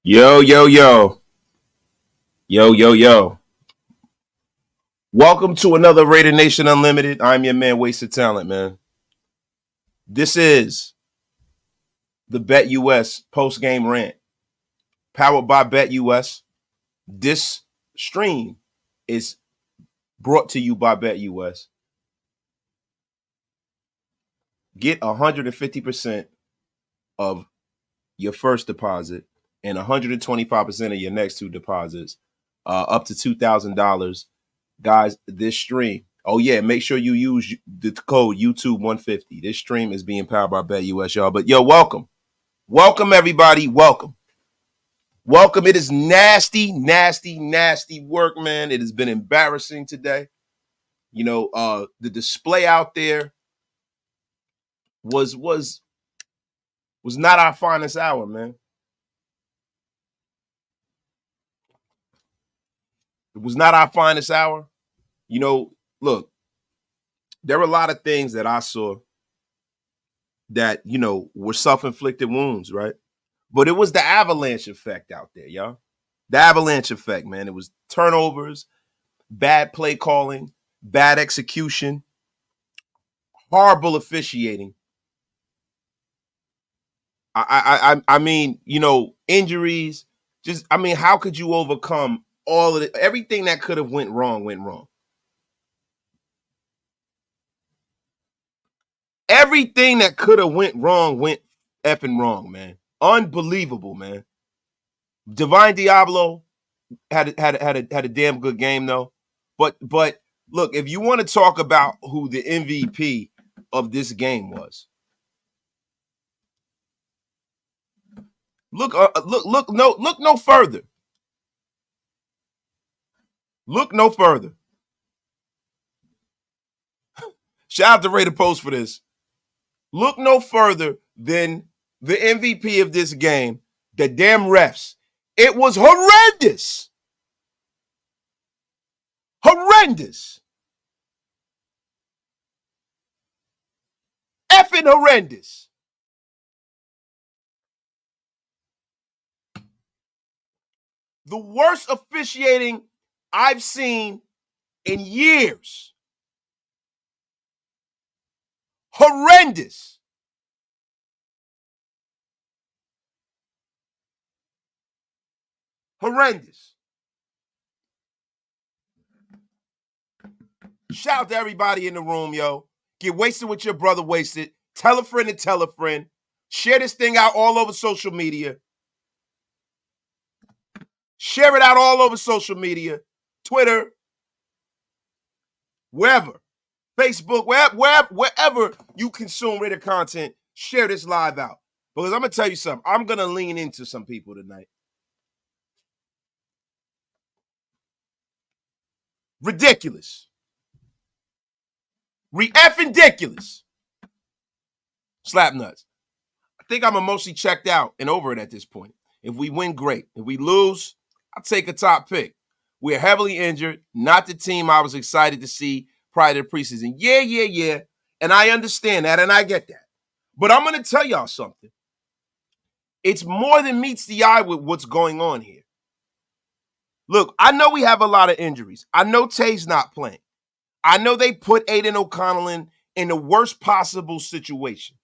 Yo, yo, yo. Yo, yo, yo. Welcome to another Raider Nation Unlimited. I'm your man, Wasted Talent, man. This is the Bet US post-game rant, powered by Bet US. This stream is brought to you by Bet US. Get 150% of your first deposit and 125% of your next two deposits, up to $2,000. Guys, this stream, oh yeah, make sure you use the code YouTube150. This stream is being powered by Bet US, y'all. But yo, welcome. Welcome, everybody. Welcome. Welcome. It is nasty, nasty, nasty work, man. It has been embarrassing today. You know, the display out there was not our finest hour, man. It was not our finest hour. You know, look, there were a lot of things that I saw that, you know, were self-inflicted wounds, right? But it was the Avalanche effect out there, y'all. The Avalanche effect, man. It was turnovers, bad play calling, bad execution, horrible officiating. I mean, you know, injuries. Just, I mean, how could you overcome all of it? Everything that could have went wrong went wrong. Everything that could have went wrong went effing wrong, man. Unbelievable, man. Divine Diablo had a damn good game though. But look, if you want to talk about who the MVP of this game was, look no further. Look no further. Shout out to Raider Post for this. Look no further than the MVP of this game, the damn refs. It was horrendous. Horrendous. Effing horrendous. The worst officiating I've seen in years. Horrendous. Horrendous. Shout out to everybody in the room, yo. Get wasted with your brother Wasted. Tell a friend and tell a friend. Share this thing out all over social media. Share it out all over social media. Twitter. Wherever. Facebook. Wherever you consume Raider content, share this live out. Because I'm going to tell you something. I'm going to lean into some people tonight. Ridiculous. Re-effing ridiculous. Slap nuts. I think I'm mostly checked out and over it at this point. If we win, great. If we lose, I'll take a top pick. We're heavily injured, not the team I was excited to see prior to the preseason. Yeah. And I understand that, and I get that. But I'm going to tell y'all something. It's more than meets the eye with what's going on here. Look, I know we have a lot of injuries. I know Tay's not playing. I know they put Aiden O'Connell in the worst possible situation.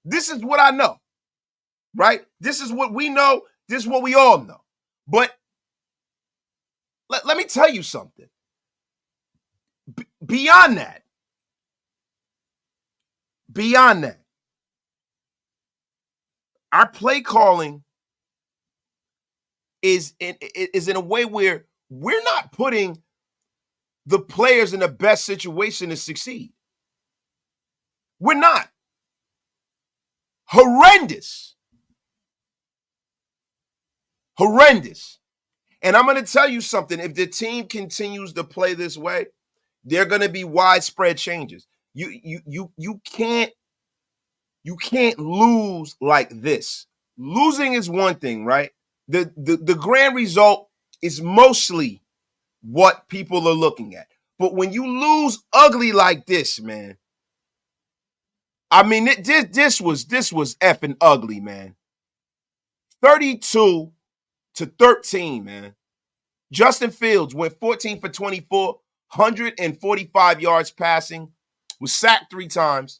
This is what I know, right? This is what we know. This is what we all know. But let me tell you something. Beyond that, our play calling is in a way where we're not putting the players in the best situation to succeed. We're not. Horrendous. And I'm going to tell you something. If the team continues to play this way, there are going to be widespread changes. You can't lose like this. Losing is one thing, right? The grand result is mostly what people are looking at. But when you lose ugly like this, man, I mean, this was effing ugly, man. 32-13, man. Justin Fields went 14 for 24, 145 yards passing, was sacked 3 times.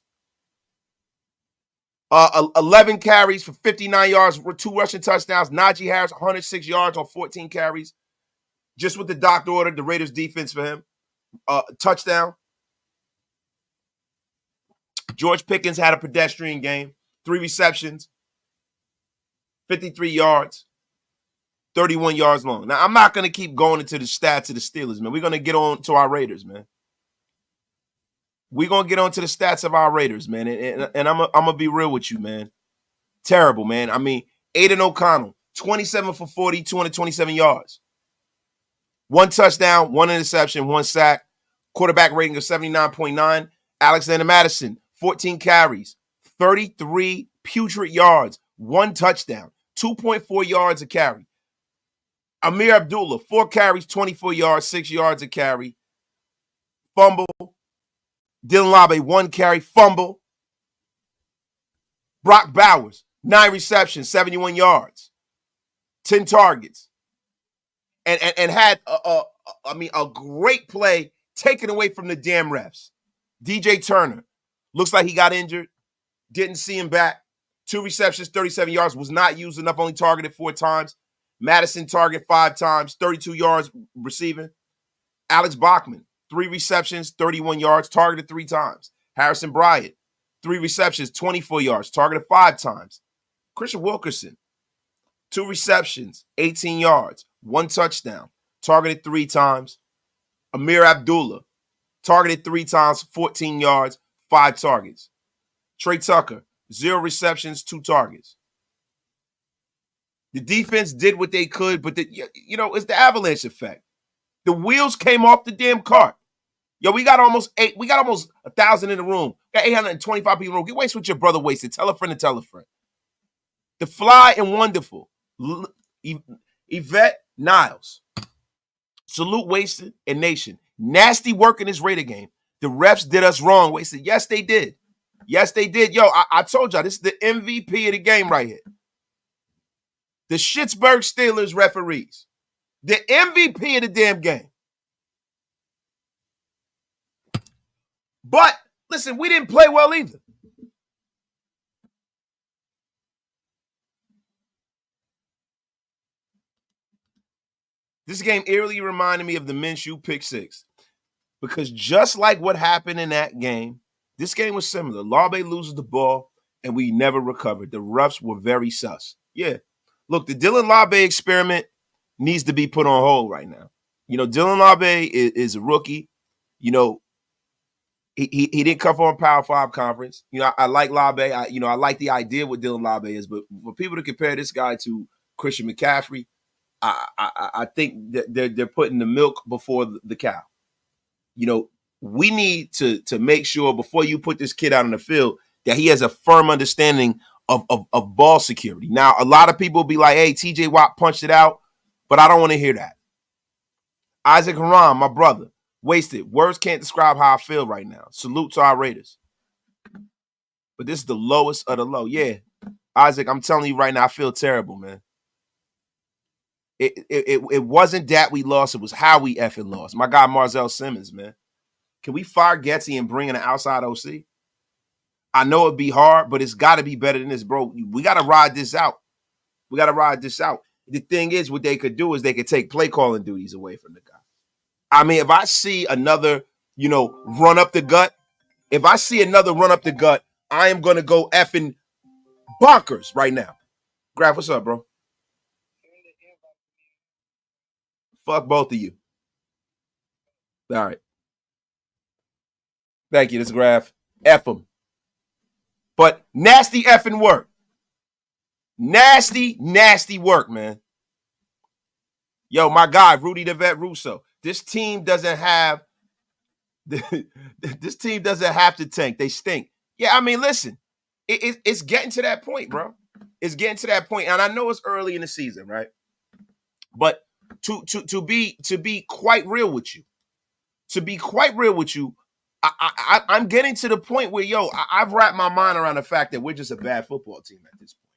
11 carries for 59 yards, 2 rushing touchdowns. Najee Harris, 106 yards on 14 carries. Just what the doctor ordered, the Raiders defense for him. Touchdown. George Pickens had a pedestrian game. 3 receptions, 53 yards, 31 yards long. Now, I'm not going to keep going into the stats of the Steelers, man. We're going to get on to our Raiders, man. We're going to get on to the stats of our Raiders, man. And I'm going to be real with you, man. Terrible, man. I mean, Aiden O'Connell, 27 for 40, 227 yards. 1 touchdown, 1 interception, 1 sack. Quarterback rating of 79.9. Alexander Madison, 14 carries, 33 putrid yards, 1 touchdown, 2.4 yards a carry. Amir Abdullah, 4 carries, 24 yards, 6 yards a carry. Fumble. Dylan Laube, 1 carry, fumble. Brock Bowers, 9 receptions, 71 yards, 10 targets. And had a great play taken away from the damn refs. DJ Turner, looks like he got injured. Didn't see him back. 2 receptions, 37 yards, was not used enough, only targeted 4 times. Madison targeted 5 times, 32 yards receiving. Alex Bachman, 3 receptions, 31 yards, targeted 3 times. Harrison Bryant, 3 receptions, 24 yards, targeted 5 times. Christian Wilkerson, 2 receptions, 18 yards, 1 touchdown, targeted 3 times. Amir Abdullah, targeted 3 times, 14 yards, 5 targets. Trey Tucker, 0 receptions, 2 targets. The defense did what they could, but it's the Avalanche effect. The wheels came off the damn cart. Yo, we got almost 1,000 in the room. Got 825 people in the room. Get wasted with your brother wasted. Tell a friend to tell a friend. The Fly and Wonderful, Yvette Niles. Salute Wasted and Nation. Nasty work in this Raider game. The refs did us wrong, Wasted. Yes, they did. Yes, they did. Yo, I told y'all, this is the MVP of the game right here. The Pittsburgh Steelers referees. The MVP of the damn game. But, listen, we didn't play well either. This game eerily reminded me of the Minshew pick 6. Because just like what happened in that game, this game was similar. Laube loses the ball, and we never recovered. The refs were very sus. Yeah. Look, the Dylan Laube experiment needs to be put on hold right now. Dylan Laube is a rookie. He didn't come from a Power 5 conference. I like Laube. I like the idea what Dylan Laube is, but for people to compare this guy to Christian McCaffrey, I think that they're putting the milk before the cow. We need to make sure before you put this kid out on the field that he has a firm understanding of ball security. Now, a lot of people will be like, hey, TJ Watt punched it out, but I don't want to hear that. Isaac Haram, my brother, Wasted. Words can't describe how I feel right now. Salute to our Raiders. But this is the lowest of the low. Yeah, Isaac, I'm telling you right now, I feel terrible, man. It wasn't that we lost. It was how we effing lost. My guy, Marzell Simmons, man. Can we fire Gatsy and bring in an outside OC? I know it'd be hard, but it's got to be better than this, bro. We got to ride this out. The thing is, what they could do is they could take play calling duties away from the guy. I mean, if I see another, run up the gut, I am going to go effing bonkers right now. Graf, what's up, bro? Fuck both of you. All right. Thank you. This is Graf. F them. But nasty effing work. Nasty, nasty work, man. Yo, my guy, Rudy the Vet Russo. This team doesn't have to tank. They stink. Yeah, I mean, listen, it's getting to that point, bro. It's getting to that point, and I know it's early in the season, right? But to be quite real with you, I'm getting to the point where, I've wrapped my mind around the fact that we're just a bad football team at this point.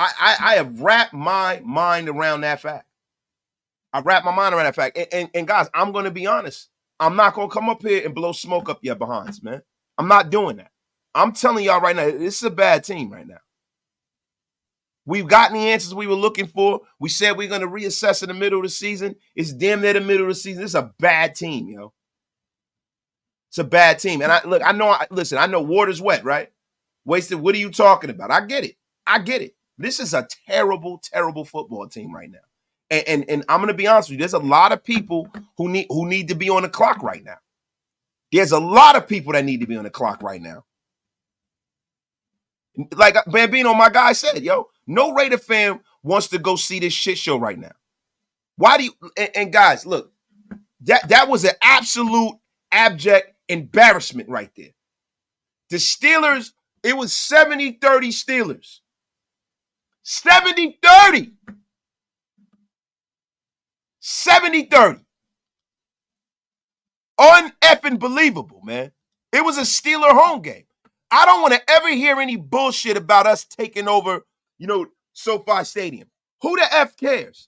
I have wrapped my mind around that fact. I wrapped my mind around that fact. And guys, I'm going to be honest. I'm not going to come up here and blow smoke up your behinds, man. I'm not doing that. I'm telling y'all right now, this is a bad team right now. We've gotten the answers we were looking for. We said we're going to reassess in the middle of the season. It's damn near the middle of the season. This is a bad team, yo. It's a bad team. And I know water's wet, right? Wasted, what are you talking about? I get it. This is a terrible, terrible football team right now. And I'm going to be honest with you. There's a lot of people who need to be on the clock right now. There's a lot of people that need to be on the clock right now. Like Bambino, my guy, said, yo, no Raider fan wants to go see this shit show right now. Why do you and guys, look, that was an absolute abject embarrassment right there. The Steelers, it was 70-30 Steelers. 70-30. 70-30. Uneffing believable, man. It was a Steeler home game. I don't want to ever hear any bullshit about us taking over, SoFi Stadium. Who the F cares?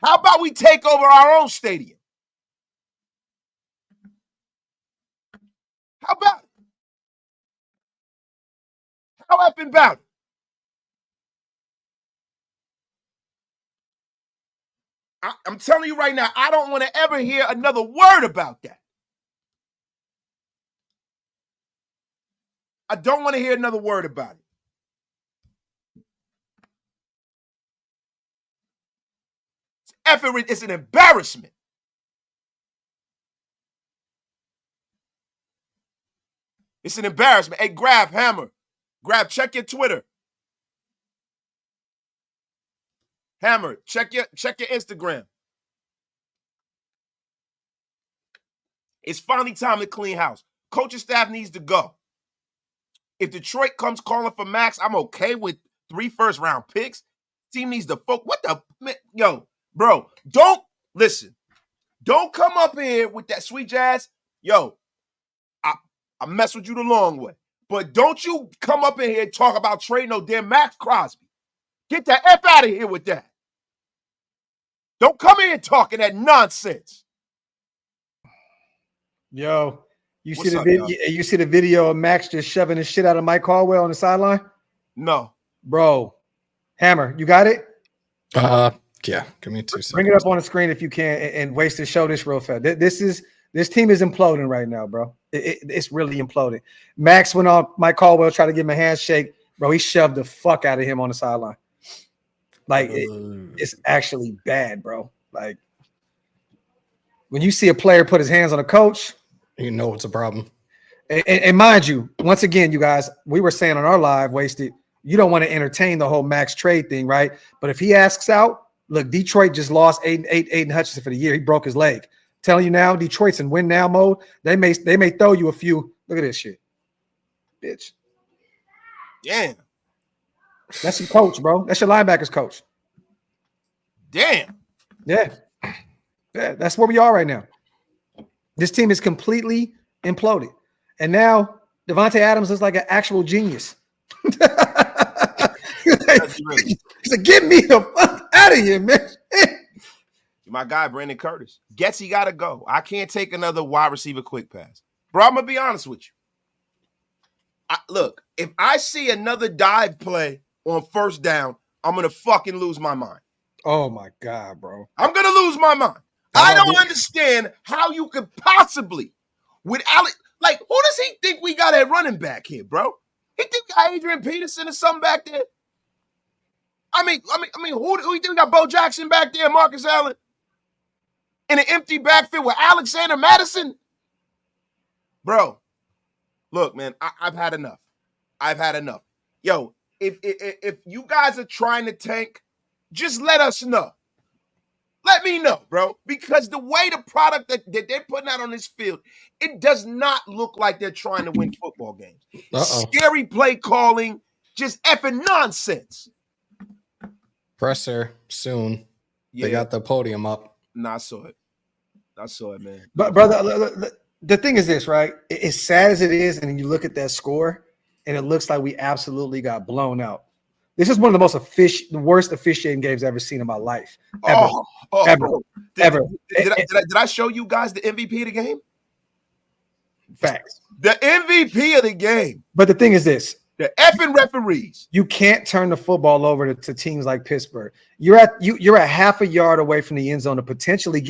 How about we take over our own stadium? How about it? How effing about it? I'm telling you right now, I don't want to ever hear another word about that. I don't want to hear another word about it. It's an embarrassment. It's an embarrassment. Hey, Hammer. Check your Twitter. Hammer, check your Instagram. It's finally time to clean house. Coaching staff needs to go. If Detroit comes calling for Maxx, I'm okay with 3 first-round picks. Team needs to focus. What the? Yo, bro, don't come up here with that sweet jazz. Yo, I mess with you the long way. But don't you come up in here and talk about trading no damn Maxx Crosby. Get the F out of here with that. Don't come in talking that nonsense. Yo, you see the video of Maxx just shoving his shit out of Mike Caldwell on the sideline? No. Bro. Hammer, you got it? Yeah, give me 2 seconds. Bring it up on the screen if you can and waste to show this real fast. This team is imploding right now, bro. It's really imploding. Maxx went on Mike Caldwell, tried to give him a handshake. Bro, he shoved the fuck out of him on the sideline. Like, it's actually bad, bro. Like, when you see a player put his hands on a coach, you know it's a problem. And mind you, once again, you guys, we were saying on our live, Wasted, you don't want to entertain the whole Maxx trade thing, right? But if he asks out, look, Detroit just lost Aiden Hutchinson for the year. He broke his leg. Telling you now, Detroit's in win now mode. They may throw you a few. Look at this shit, bitch. Damn. That's your coach, bro. That's your linebackers coach. Damn. Yeah. That's where we are right now. This team is completely imploded. And now Devontae Adams is like an actual genius. He said, get me the fuck out of here, man. My guy, Brandon Curtis. Gatsy got to go. I can't take another wide receiver quick pass. Bro, I'm going to be honest with you. Look, if I see another dive play on first down, I'm going to fucking lose my mind. Oh, my God, bro. I'm going to lose my mind. I don't understand how you could possibly, with Alex, like, who does he think we got at running back here, bro? He think we got Adrian Peterson or something back there? I mean, who you think we got Bo Jackson back there, Marcus Allen? In an empty backfield with Alexander Madison? Bro, look, man, I've had enough. I've had enough. Yo, if you guys are trying to tank, just let us know. Let me know, bro. Because the way the product that they're putting out on this field, it does not look like they're trying to win football games. Scary play calling, just effing nonsense. Presser soon. Yeah. They got the podium up. Nah, I saw it, man. But brother, the thing is this, right? As sad as it is, and you look at that score, and it looks like we absolutely got blown out. This is one of the worst officiating games I've ever seen in my life. Ever. Ever. Did I show you guys the MVP of the game? Facts. The MVP of the game. But the thing is this. The effing referees. You can't turn the football over to teams like Pittsburgh. You're at half a yard away from the end zone to potentially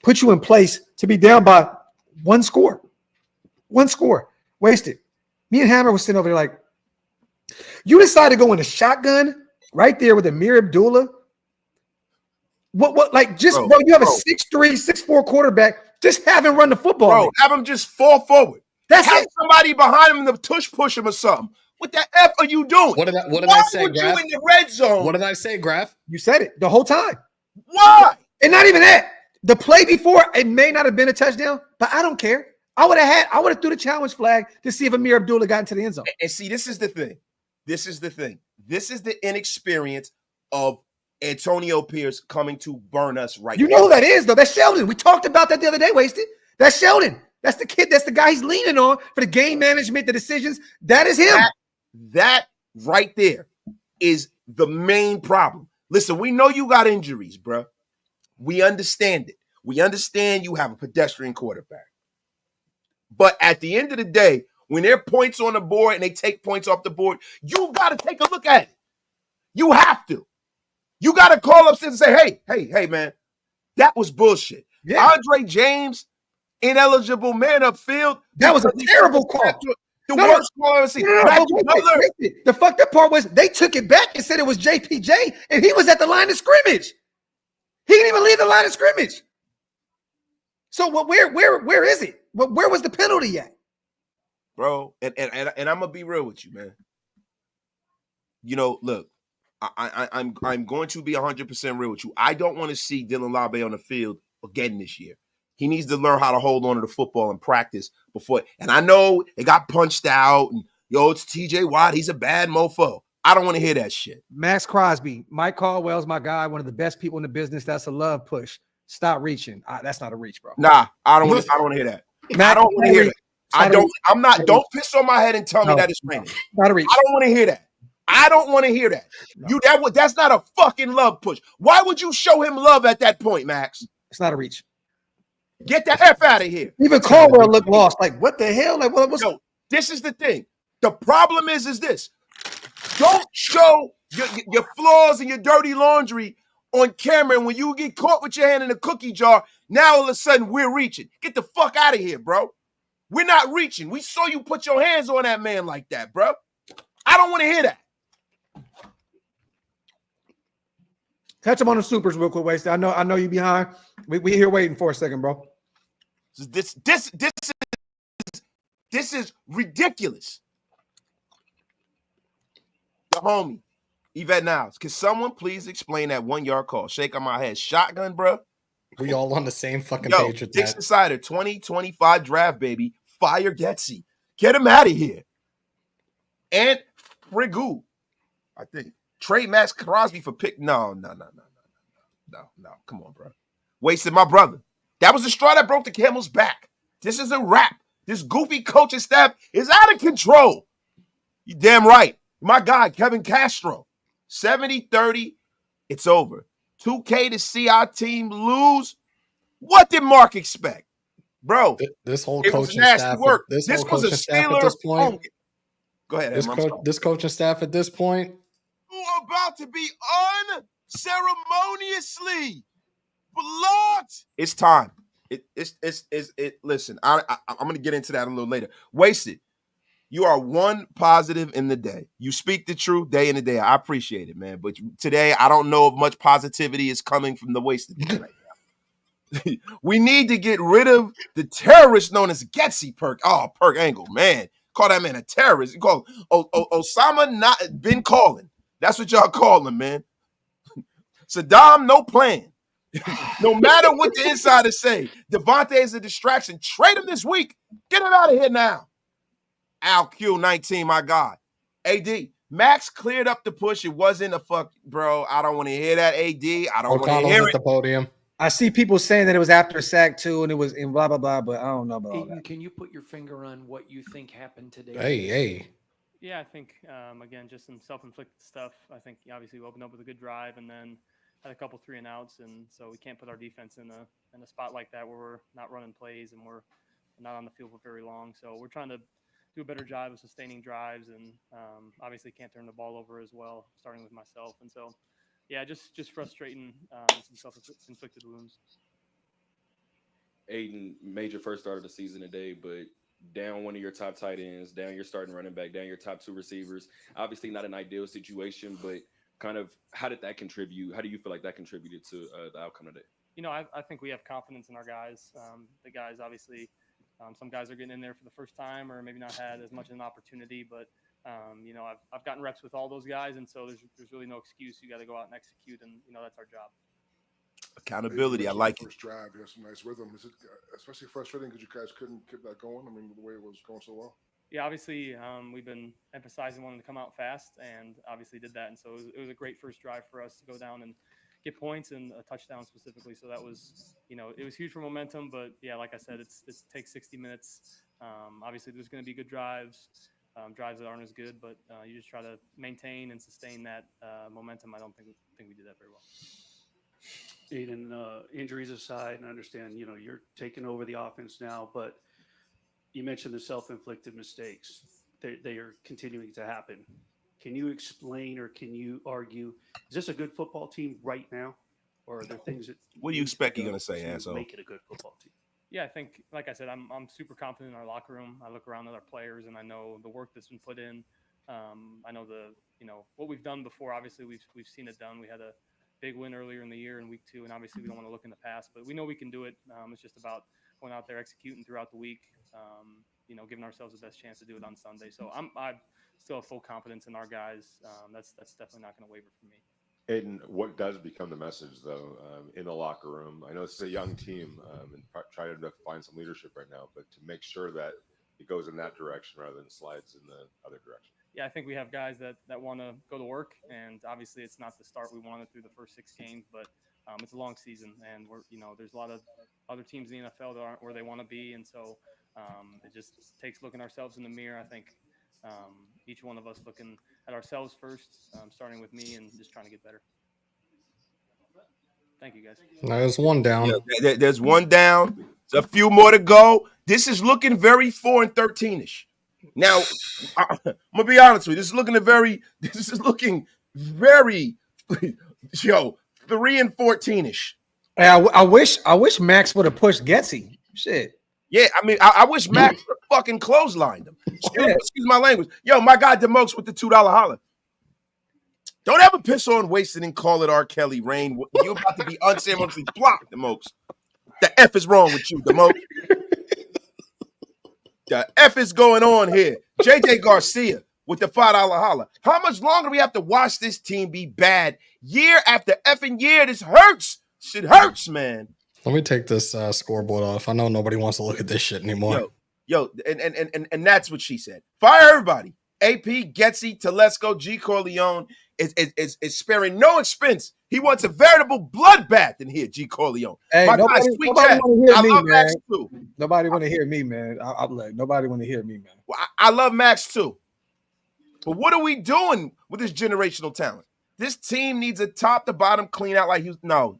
put you in place to be down by one score. One score. Wasted. Me and Hammer was sitting over there like, you decided to go in a shotgun right there with Amir Abdullah. What like just bro, you have a 6'3", 6'4" quarterback. Just have him run the football. Bro, have him just fall forward. That's have it. Somebody behind him to push him or something. What the F are you doing? What did I say, Graf? You in the red zone? What did I say, Graf? You said it the whole time. Why? And not even that. The play before, it may not have been a touchdown, but I don't care. I would have threw the challenge flag to see if Amir Abdullah got into the end zone. And see, this is the thing. This is the inexperience of Antonio Pierce coming to burn us right now. You know who that is, though? That's Sheldon. We talked about that the other day, Wasted. That's Sheldon. That's the kid. That's the guy he's leaning on for the game management, the decisions. That is him. That right there is the main problem. Listen, we know you got injuries, bro. We understand it. We understand you have a pedestrian quarterback. But at the end of the day, when there are points on the board and they take points off the board, you got to take a look at it. You have to. You got to call upstairs and say, hey, man, that was bullshit. Yeah. Andre James, ineligible man upfield. That was a terrible call. The worst call I've ever seen. The fucked up part was they took it back and said it was JPJ, and he was at the line of scrimmage. He didn't even leave the line of scrimmage. So where is it? Where was the penalty at? Bro, and I'm gonna be real with you, man. You know, look, I'm going to be 100% real with you. I don't want to see Dylan Laube on the field again this year. He needs to learn how to hold on to the football and practice before. And I know it got punched out. And it's TJ Watt. He's a bad mofo. I don't want to hear that shit. Maxx Crosby, Mike Caldwell's my guy. One of the best people in the business. That's a love push. Stop reaching. That's not a reach, bro. Nah, I don't want to hear that. I don't want to hear that. Don't piss on my head and tell me that it's raining. Not a reach. I don't want to hear that. I don't want to hear that. No. That's not a fucking love push. Why would you show him love at that point, Max? It's not a reach. Get the F out of here. Even Caldwell looked lost. Like, what the hell? Like, what was? Yo, this is the thing. The problem is this. Don't show your flaws and your dirty laundry on camera. And when you get caught with your hand in a cookie jar, now all of a sudden we're reaching. Get the fuck out of here, bro. We're not reaching. We saw you put your hands on that man like that, bro. I don't want to hear that. Catch him on the supers real quick, Wasted. I know you behind. We here waiting for a second, bro. This is ridiculous. The homie, Yvette Niles. Can someone please explain that 1 yard call? Shake on my head. Shotgun, bro. We all on the same fucking page with Dixon Cider 2025 draft, baby. Fire Gatsy. Get him out of here. And Frigu, I think. Trade Maxx Crosby for pick. No. Come on, bro. Wasted my brother. That was the straw that broke the camel's back. This is a wrap. This goofy coaching staff is out of control. You damn right. My guy, Kevin Castro. 70-30. It's over. 2K to see our team lose. What did Mark expect? Bro, this whole coaching staff. This was a Steelers at this point. Go ahead. This coaching staff at this point. About to be unceremoniously blocked. It's time. Listen, I'm going to get into that a little later. Wasted. You are one positive in the day. You speak the truth day in and day out. I appreciate it, man. But today, I don't know if much positivity is coming from the Wasted right now. We need to get rid of the terrorist known as Gatsy Perk. Oh, Perk Angle, man. Call that man a terrorist. You call Osama bin Calling. That's what y'all call him, man. Saddam, no plan. No matter what the insiders say, Devontae is a distraction. Trade him this week. Get him out of here now. Al Q19, my God. AD, Max cleared up the push. It wasn't a fuck, bro. I don't want to hear that, AD. I don't want to hear it. The podium. I see people saying that it was after a sack too, and it was in blah blah blah. But I don't know about all Aiden, that. can you put your finger on what you think happened today? Hey. Yeah, I think, again, just some self-inflicted stuff. I think obviously we opened up with a good drive and then had a couple 3-and-outs. And so we can't put our defense in a spot like that where we're not running plays and we're not on the field for very long. So we're trying to do a better job of sustaining drives and obviously can't turn the ball over as well, starting with myself. And so, yeah, just frustrating, some self-inflicted wounds. Aiden made your first start of the season today, but down one of your top tight ends, down your starting running back, down your top 2 receivers. Obviously not an ideal situation, but kind of how did that contribute? How do you feel like that contributed to the outcome today? I think we have confidence in our guys. The guys, obviously, some guys are getting in there for the first time or maybe not had as much of an opportunity, but I've gotten reps with all those guys, and so there's really no excuse. You got to go out and execute, and that's our job. Accountability, I like it. First drive, you have some nice rhythm. Is it especially frustrating because you guys couldn't keep that going? I mean, the way it was going so well. Yeah, obviously, we've been emphasizing wanting to come out fast, and obviously did that. And so it was a great first drive for us to go down and get points and a touchdown specifically. So that was, it was huge for momentum. But yeah, like I said, it takes 60 minutes. Obviously, there's going to be good drives, drives that aren't as good, but you just try to maintain and sustain that momentum. I don't think we did that very well. Aiden, injuries aside, and I understand, you're taking over the offense now, but you mentioned the self-inflicted mistakes. They are continuing to happen. Can you explain or can you argue, is this a good football team right now? Or are there things that – What do you expect you're going to say, asshole? Make it a good football team? Yeah, I think, like I said, I'm super confident in our locker room. I look around at our players, and I know the work that's been put in. I know what we've done before. Obviously, we've seen it done. We had a big win earlier in the year in week 2, and obviously we don't want to look in the past, but we know we can do it. It's just about going out there executing throughout the week, giving ourselves the best chance to do it on Sunday. So I still have full confidence in our guys. That's definitely not going to waver for me. Aiden, what does become the message, though, in the locker room? I know it's a young team and try to find some leadership right now, but to make sure that it goes in that direction rather than slides in the other direction. Yeah, I think we have guys that want to go to work, and obviously it's not the start we wanted through the first 6 games, but it's a long season, and there's a lot of other teams in the NFL that aren't where they want to be, and so it just takes looking ourselves in the mirror. I think each one of us looking at ourselves first, starting with me, and just trying to get better. Thank you, guys. There's one down. Yeah, there's one down. There's a few more to go. This is looking very 4-13-ish. Now, I'm gonna be honest with you. This is looking very, 3-14-ish. I wish Maxx would have pushed Gatsy. Shit. Yeah, I mean, I wish Maxx fucking clotheslined him. Excuse my language. Yo, my guy DeMokes with the $2 holler. Don't ever piss on wasted and call it R. Kelly Rain. You're about to be unceremoniously blocked, DeMokes. The F is wrong with you, DeMokes. The F is going on here. JJ Garcia with the $5 holler. How much longer do we have to watch this team be bad year after effing year? This hurts. Shit hurts, man. Let me take this scoreboard off. I know nobody wants to look at this shit anymore. Yo, and that's what she said. Fire everybody. AP, Gatsy, Telesco, G. Corleone is sparing no expense. He wants a veritable bloodbath in here, G. Corleone. Hey, nobody want to hear me, man. Maxx too. Nobody want to hear me, man. I'm like, nobody want to hear me, man. Well, I love Maxx too. But what are we doing with this generational talent? This team needs a top to bottom clean out like no.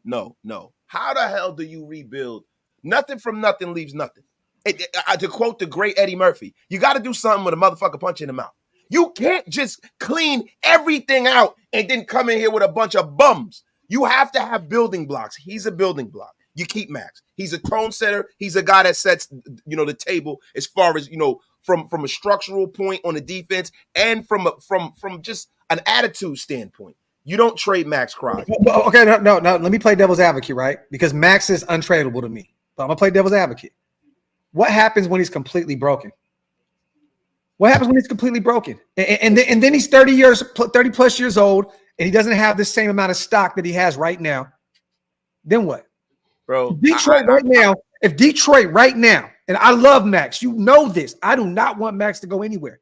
How the hell do you rebuild? Nothing from nothing leaves nothing. To quote the great Eddie Murphy, you got to do something with a motherfucker punch in the mouth. You can't just clean everything out and then come in here with a bunch of bums. You have to have building blocks. He's a building block. You keep Maxx. He's a tone setter. He's a guy that sets, the table as far as, from a structural point on the defense and from just an attitude standpoint. You don't trade Maxx Crosby. Okay, no. Let me play devil's advocate, right? Because Maxx is untradeable to me. But I'm gonna play devil's advocate. What happens when he's completely broken? What happens when he's completely broken? And then he's 30 plus years old, and he doesn't have the same amount of stock that he has right now. Then what? Bro, If Detroit right now, and I love Maxx, you know this. I do not want Maxx to go anywhere.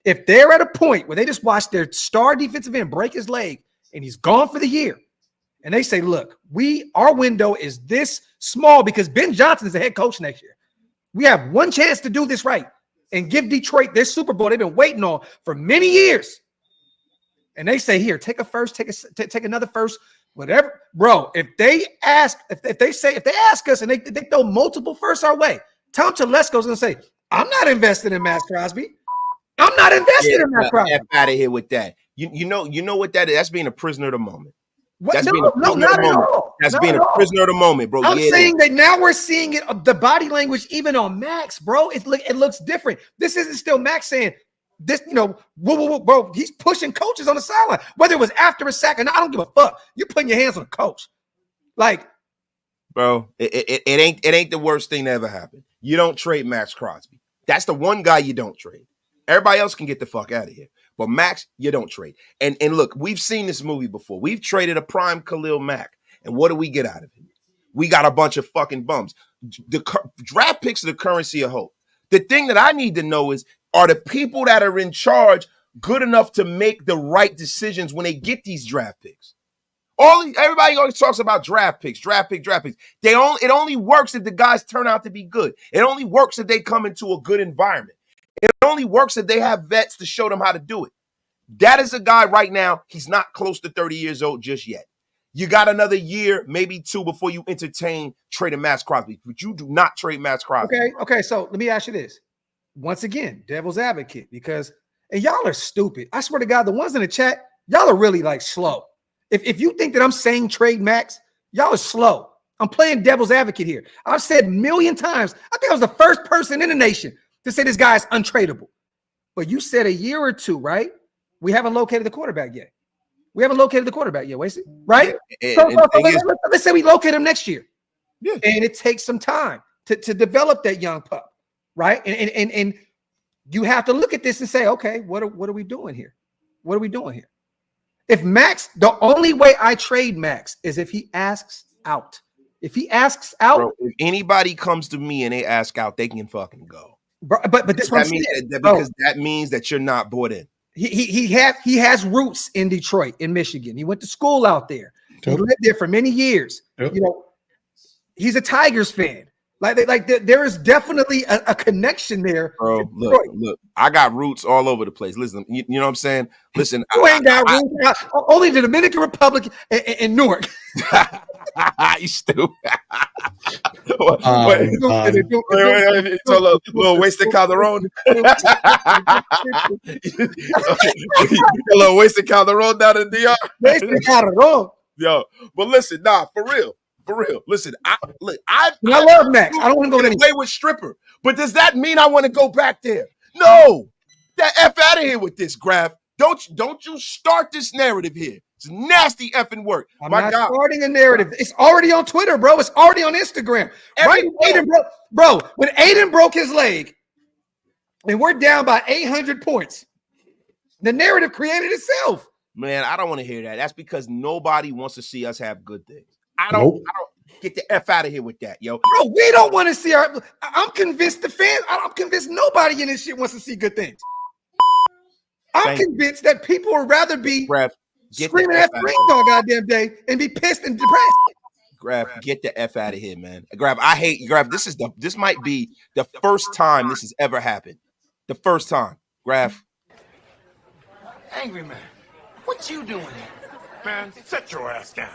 If they're at a point where they just watch their star defensive end break his leg and he's gone for the year, and they say, look, our window is this small because Ben Johnson is the head coach next year. We have one chance to do this right. and give Detroit their Super Bowl they've been waiting on for many years. And they say, here, take a first, take another first, whatever. Bro, if they ask us and they throw multiple firsts our way, Tom Telesco's going to say, I'm not invested in Maxx Crosby. I'm not invested in Maxx Crosby. F out of here with that. You know what that is? That's being a prisoner of the moment. What? That's No, being a prisoner not of the at moment. all. That's Not being at a all. prisoner of the moment, bro. I'm saying that now we're seeing it, the body language even on Maxx, bro. It looks different. This isn't still Maxx saying this, whoa, bro. He's pushing coaches on the sideline, whether it was after a sack or not. I don't give a fuck. You're putting your hands on a coach, like, bro. It ain't the worst thing that ever happened. You don't trade Maxx Crosby. That's the one guy you don't trade. Everybody else can get the fuck out of here. But Maxx, you don't trade. And look, we've seen this movie before. We've traded a prime Khalil Mack. And what do we get out of it? We got a bunch of fucking bums. The draft picks are the currency of hope. The thing that I need to know is, are the people that are in charge good enough to make the right decisions when they get these draft picks? Everybody always talks about draft picks. It only works if the guys turn out to be good. It only works if they come into a good environment. It only works if they have vets to show them how to do it. That is a guy right now. He's not close to 30 years old just yet. You got another year, maybe two, before you entertain trading Maxx Crosby. But you do not trade Maxx Crosby. Okay. So let me ask you this. Once again, devil's advocate, and y'all are stupid. I swear to God, the ones in the chat, y'all are really like slow. If you think that I'm saying trade Maxx, y'all are slow. I'm playing devil's advocate here. I've said a million times. I think I was the first person in the nation to say this guy is untradeable. But you said a year or two, right? We haven't located the quarterback yet. Wasted, right? Let's say we locate him next year. Yeah. And it takes some time to develop that young pup, right? And you have to look at this and say, okay, what are we doing here? What are we doing here? If Maxx, the only way I trade Maxx is if he asks out. If he asks out, bro, if anybody comes to me and they ask out, they can fucking go. Bro, but this one because that means that you're not bought in. He has roots in Detroit, in Michigan. He went to school out there. He lived there for many years. Yep. He's a Tigers fan. There is definitely a connection there. Bro, look, I got roots all over the place. Listen, you know what I'm saying? Listen, you ain't got roots. Only the Dominican Republic and Newark. You stupid. Little wasted Calderon. Little wasted Calderon down in DR. Wasted Calderon. Yo, but listen, for real. Listen, I love Maxx. I don't want to go away with stripper. But does that mean I want to go back there? No. That F out of here with this, Graf. Don't you start this narrative here. It's nasty effing work. I'm not starting a narrative. It's already on Twitter, bro. It's already on Instagram. Right? When Aiden broke his leg and we're down by 800 points, the narrative created itself. Man, I don't want to hear that. That's because nobody wants to see us have good things. I don't get the F out of here with that, yo. Bro, we don't want to see I'm convinced the fans, I'm convinced nobody in this shit wants to see good things. I'm convinced that people would rather be screaming at screens all goddamn day and be pissed and depressed. Graf, get the F out of here, man. Graf, I hate you. Graf, this might be the first time this has ever happened. The first time. Graf. Angry man, what you doing here? Man, set your ass down.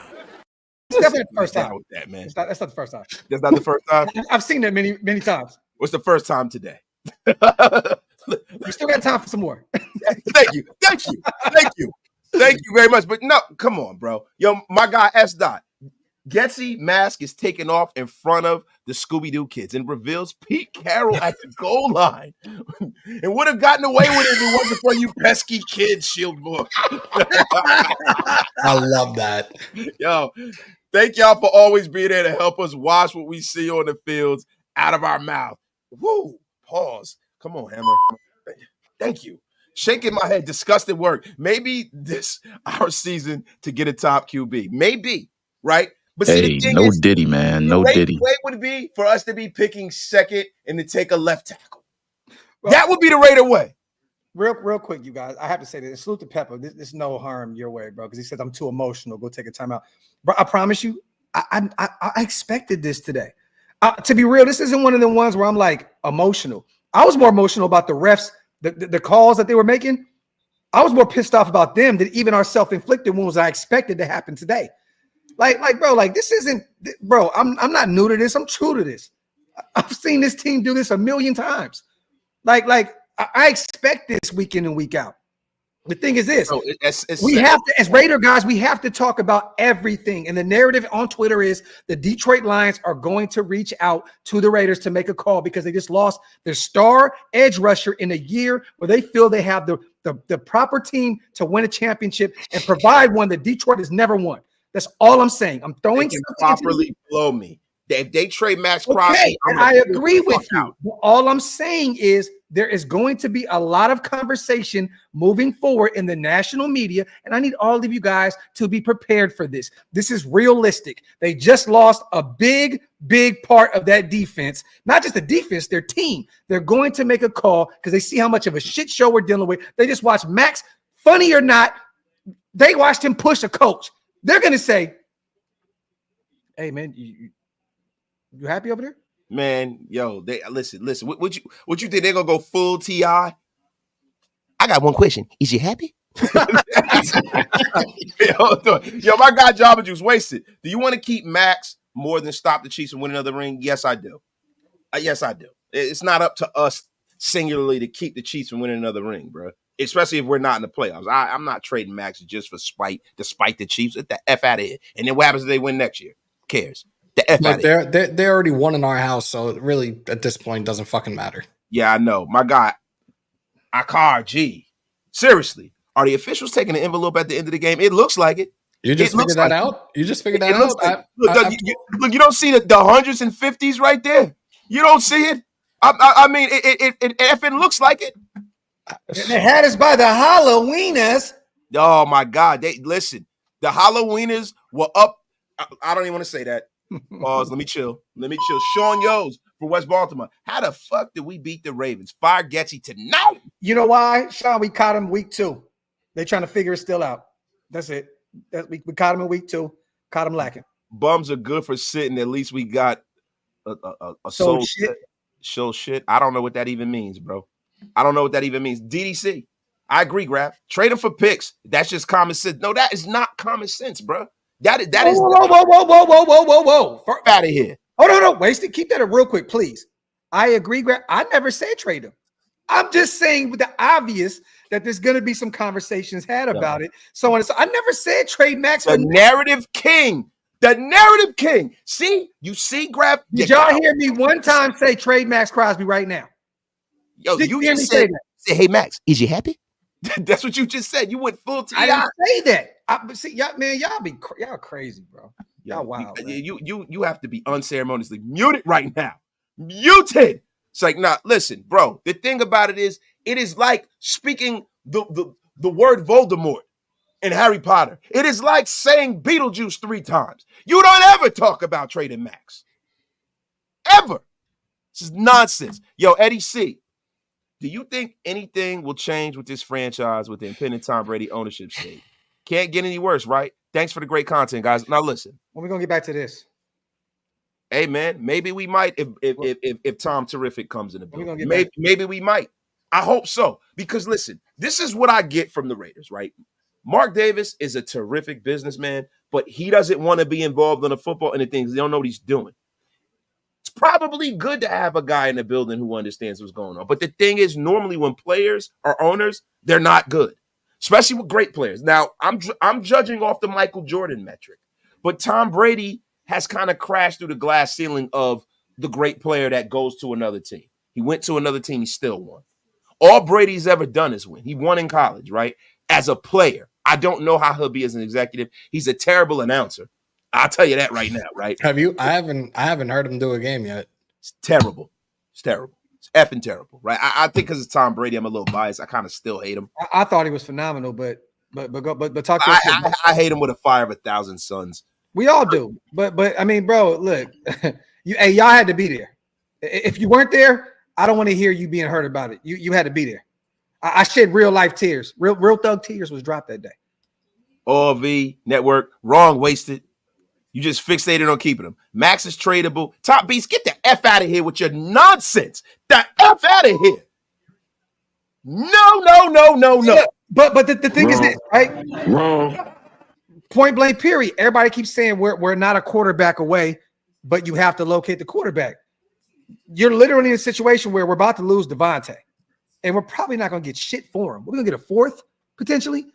It's definitely the first time. With that, man. That's not the first time. That's not the first time? I've seen that many, many times. What's the first time today? We still got time for some more. Thank you very much. But no, come on, bro. Yo, my guy S. Dot. Gatsy mask is taken off in front of the Scooby-Doo kids and reveals Pete Carroll at the goal line and would have gotten away with it if it wasn't for you pesky kids, Shield book. I love that. Yo, thank y'all for always being there to help us wash what we see on the fields out of our mouth. Woo, pause. Come on, Hammer. Thank you. Shaking my head, disgusted work. Maybe this our season to get a top QB. Maybe, right? But see, no Diddy, man. No Diddy. The way would be for us to be picking second and to take a left tackle. Well, that would be the Raider way. Real quick, you guys. I have to say this. Salute to Pepper. This no harm your way, bro, because he said I'm too emotional. Go take a timeout. Bro, I promise you, I expected this today. To be real, this isn't one of the ones where I'm like emotional. I was more emotional about the refs, the calls that they were making. I was more pissed off about them than even our self-inflicted wounds I expected to happen today. Like, bro, like this isn't, bro. I'm not new to this. I'm true to this. I've seen this team do this a million times. Like I expect this week in and week out. The thing is this: we have to, as Raider guys, we have to talk about everything. And the narrative on Twitter is the Detroit Lions are going to reach out to the Raiders to make a call because they just lost their star edge rusher in a year where they feel they have the proper team to win a championship and provide one that Detroit has never won. That's all I'm saying. I'm throwing something properly blow me. If they trade Maxx Crosby, okay, and I agree with you. All I'm saying is there is going to be a lot of conversation moving forward in the national media, and I need all of you guys to be prepared for this. This is realistic. They just lost a big part of that defense. Not just the defense, their team. They're going to make a call because they see how much of a shit show we're dealing with. They just watched Max. Funny or not, they watched him push a coach. They're going to say, hey, man, you happy over there? Man, yo, they listen. What you think they're gonna go full TI? I got one question. Is you happy? yo, my guy Jabba Juice wasted. Do you want to keep Max more than stop the Chiefs and win another ring? Yes, I do. Yes, I do. It's not up to us singularly to keep the Chiefs from winning another ring, bro. Especially if we're not in the playoffs. I'm not trading Max just for spite, despite the Chiefs. Get the F out of here. And then what happens if they win next year? Who cares? But they already won in our house, so it really at this point doesn't fucking matter. Yeah, I know. My guy, Akar G. Seriously, are the officials taking the envelope at the end of the game? It looks like it. You just figured that out? You just figured that out? Look, you don't see the hundreds and fifties right there. You don't see it. I mean, it looks like it. And they had us by the Halloweeners. Oh my God! Listen. The Halloweeners were up. I don't even want to say that. Pause. Let me chill. Sean Yos for West Baltimore. How the fuck did we beat the Ravens? Fire Gatsy tonight. You know why, Sean? We caught him week 2. They're trying to figure it still out. That's it. We caught him in week 2. Caught him lacking. Bums are good for sitting. At least we got a soul shit. Show shit. I don't know what that even means, bro. I don't know what that even means. DDC. I agree, Graf. Trade him for picks. That's just common sense. No, that is not common sense, bro. That is. Whoa. Out of here. Oh, no. Waste it. Keep that real quick, please. I agree, Graf. I never said trade him. I'm just saying with the obvious that there's going to be some conversations had about it. So on. So I never said trade Max. The narrative king. The narrative king. See, Graf. Did y'all hear me one time say trade Maxx Crosby right now? Yo, you just said, hey, Max, is you happy? That's what you just said. You went full TI. I didn't say that. See, y'all crazy, bro. Y'all wild. You have to be unceremoniously muted right now. Muted. It's like, nah, listen, bro. The thing about it is like speaking the word Voldemort in Harry Potter. It is like saying Beetlejuice 3 times. You don't ever talk about trading Max. Ever. This is nonsense. Yo, Eddie C. Do you think anything will change with this franchise with the impending Tom Brady ownership state? Can't get any worse, right? Thanks for the great content, guys. Now listen. When we gonna get back to this? Hey man, maybe we might if Tom Terrific comes in the building. Maybe we might. I hope so. Because listen, this is what I get from the Raiders, right? Mark Davis is a terrific businessman, but he doesn't want to be involved in the football and the things. They don't know what he's doing. It's probably good to have a guy in the building who understands what's going on. But the thing is, normally when players are owners, they're not good, especially with great players. Now, I'm judging off the Michael Jordan metric, but Tom Brady has kind of crashed through the glass ceiling of the great player that goes to another team. He went to another team. He still won. All Brady's ever done is win. He won in college, right? As a player. I don't know how he'll be as an executive. He's a terrible announcer. I'll tell you that right now, right? Have you? I haven't heard him do a game yet. It's terrible. It's terrible. It's effing terrible, right? I think because it's Tom Brady, I'm a little biased. I kind of still hate him. I thought he was phenomenal, but talk. I hate him with a fire of 1,000 suns. We all do, but I mean, bro, look, y'all had to be there. If you weren't there, I don't want to hear you being hurt about it. You had to be there. I shed real life tears. Real thug tears was dropped that day. OV Network, wrong, wasted. You just fixated on keeping him. Maxx is tradable. Top Beast, get the F out of here with your nonsense. The F out of here. No. Yeah, but the thing is this, right? Wrong. Point blank, period. Everybody keeps saying we're not a quarterback away, but you have to locate the quarterback. You're literally in a situation where we're about to lose Devontae, and we're probably not going to get shit for him. We're going to get a fourth, potentially.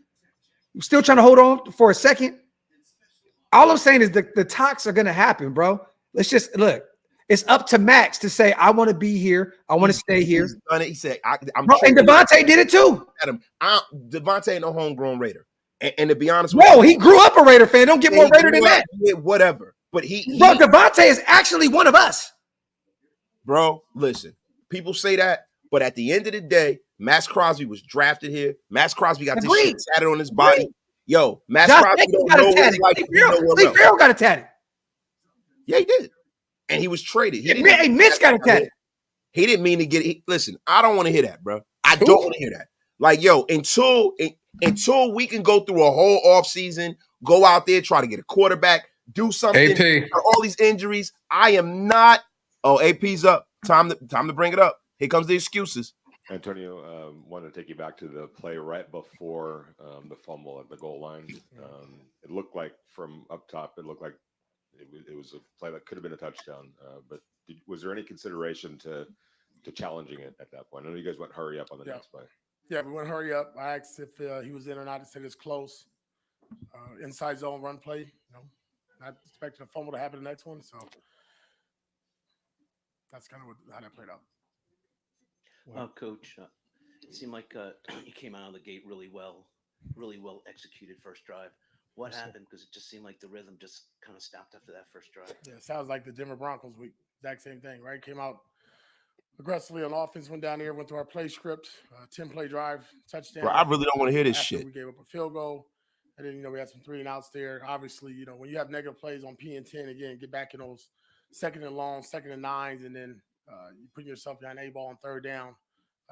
We're still trying to hold on for a second. All I'm saying is the talks are going to happen, bro. Let's just look. It's up to Maxx to say, I want to be here. I want to stay here. He said, I'm bro, and Devontae did it too. Devontae ain't no homegrown Raider. And to be honest with you, he grew up a Raider fan. Don't get more Raider than that. Whatever. But bro, Devontae is actually one of us. Bro, listen. People say that, but at the end of the day, Maxx Crosby was drafted here. Maxx Crosby got this shit tatted on his body. Yo, Maxx Crosby don't know what it's like to be nowhere else. Farrell got it tatted. Yeah, he did. And he was traded. Hey, Mitch got it tatted. He didn't mean to get it. Listen, I don't want to hear that, bro. I don't want to hear that. Like, yo, until we can go through a whole offseason, go out there, try to get a quarterback, do something for all these injuries, I am not. Oh, AP's up. Time to bring it up. Here comes the excuses. Antonio, wanted to take you back to the play right before the fumble at the goal line. It looked like from up top, it looked like it was a play that could have been a touchdown. But was there any consideration to challenging it at that point? I know you guys went hurry up on the next play. Yeah, we went hurry up. I asked if he was in or not. He said it's close. Inside zone run play. You know, not expecting a fumble to happen the next one. So that's kind of how that played out. Coach, it seemed like you came out of the gate really well executed first drive. What happened? Because it just seemed like the rhythm just kind of stopped after that first drive. Yeah, it sounds like the Denver Broncos week. Exact same thing, right? Came out aggressively on offense, went down there, went through our play script, 10-play drive, touchdown. Bro, I really don't want to hear this shit. We gave up a field goal, and then, we had some 3-and-outs there. Obviously, when you have negative plays on P and 10, again, get back in those second and longs, second and nines, and then you put yourself behind a ball on third down.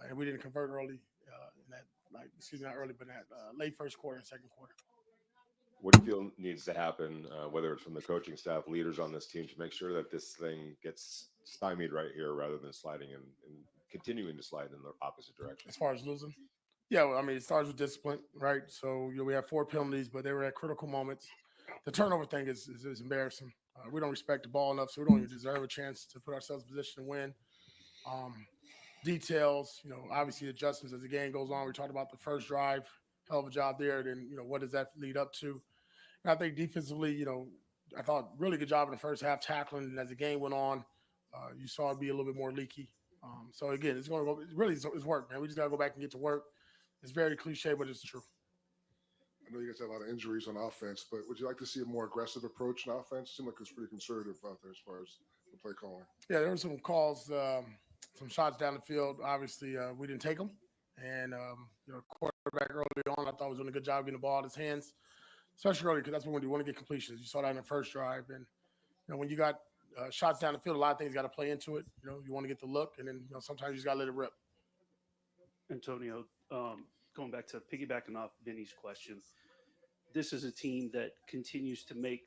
And we didn't convert early in that, not early, but in that late first quarter and second quarter. What do you feel needs to happen, whether it's from the coaching staff, leaders on this team, to make sure that this thing gets stymied right here rather than sliding and continuing to slide in the opposite direction? As far as losing? Yeah, well, I mean, it starts with discipline, right? So, we have 4 penalties, but they were at critical moments. The turnover thing is embarrassing. We don't respect the ball enough, so we don't even deserve a chance to put ourselves in position to win. Details, obviously adjustments as the game goes on. We talked about the first drive, hell of a job there. Then, what does that lead up to? And I think defensively, I thought really good job in the first half tackling. And as the game went on, you saw it be a little bit more leaky. So again, it's going to go. It's work, man. We just got to go back and get to work. It's very cliche, but it's true. I know you guys have a lot of injuries on offense, but would you like to see a more aggressive approach in offense? It seemed like it was pretty conservative out there as far as the play calling. Yeah, there were some calls, some shots down the field. Obviously, we didn't take them. And, quarterback early on, I thought was doing a good job getting the ball out of his hands, especially early, because that's what you want to get completions. You saw that in the first drive. And, when you got shots down the field, a lot of things got to play into it. You want to get the look, and then, sometimes you just got to let it rip. Antonio, going back to piggybacking off Vinny's question, this is a team that continues to make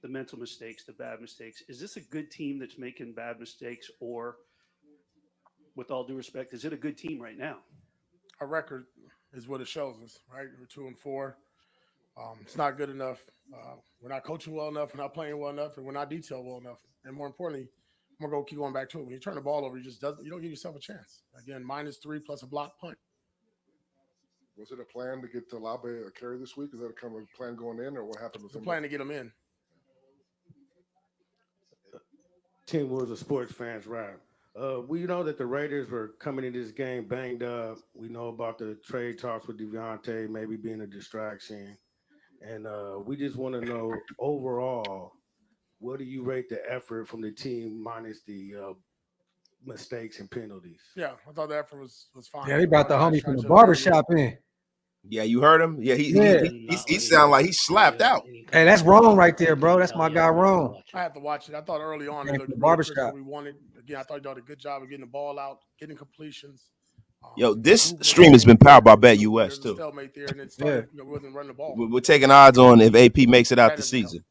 the mental mistakes, the bad mistakes. Is this a good team that's making bad mistakes, or, with all due respect, is it a good team right now? Our record is what it shows us, right? We're 2-4. It's not good enough. We're not coaching well enough. We're not playing well enough, and we're not detailed well enough. And more importantly, I'm gonna keep going back to it. When you turn the ball over, you don't give yourself a chance. Again, -3 plus a block punt. Was it a plan to get to Laube a carry this week? Is that kind of a plan going in, or what happened with the plan to get him in? Team Wars of sports fans, right? We know that the Raiders were coming into this game banged up. We know about the trade talks with Devontae maybe being a distraction. And we just want to know, overall, what do you rate the effort from the team minus the mistakes and penalties? Yeah, I thought the effort was fine. Yeah, he brought the homie from the barbershop in. Yeah, you heard him? Yeah, he sound like he slapped out. Hey, that's wrong right there, bro. That's my guy wrong. I have to watch it. I thought early on, Yeah, he looked the really barbershop. we wanted. Again, I thought he did a good job of getting the ball out, getting completions. Yo, this stream has been powered by Bet US too. Stalemate there, and it started, wasn't running the ball. We're taking odds on if AP makes it out the season.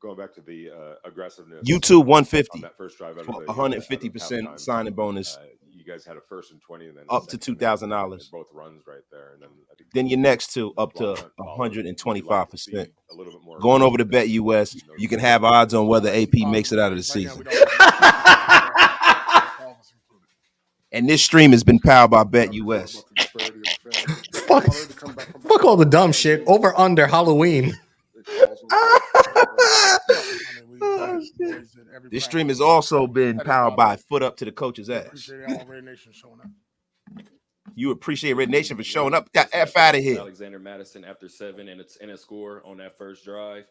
Going back to the aggressiveness. YouTube 150 on that first drive, 150% signing bonus. You guys had a 1st and 20, and then up to $2,000. Both runs right there, and then your next two up to 125%. Going over to Bet US, you can have odds on whether AP makes it out of the season. And this stream has been powered by Bet US. Fuck all the dumb shit. Over under Halloween. This stream has also been powered by Foot Up to the Coach's Ass. You appreciate Red Nation for showing up. Got F out of here. Alexander Madison after 7 and it's in a score on that first drive.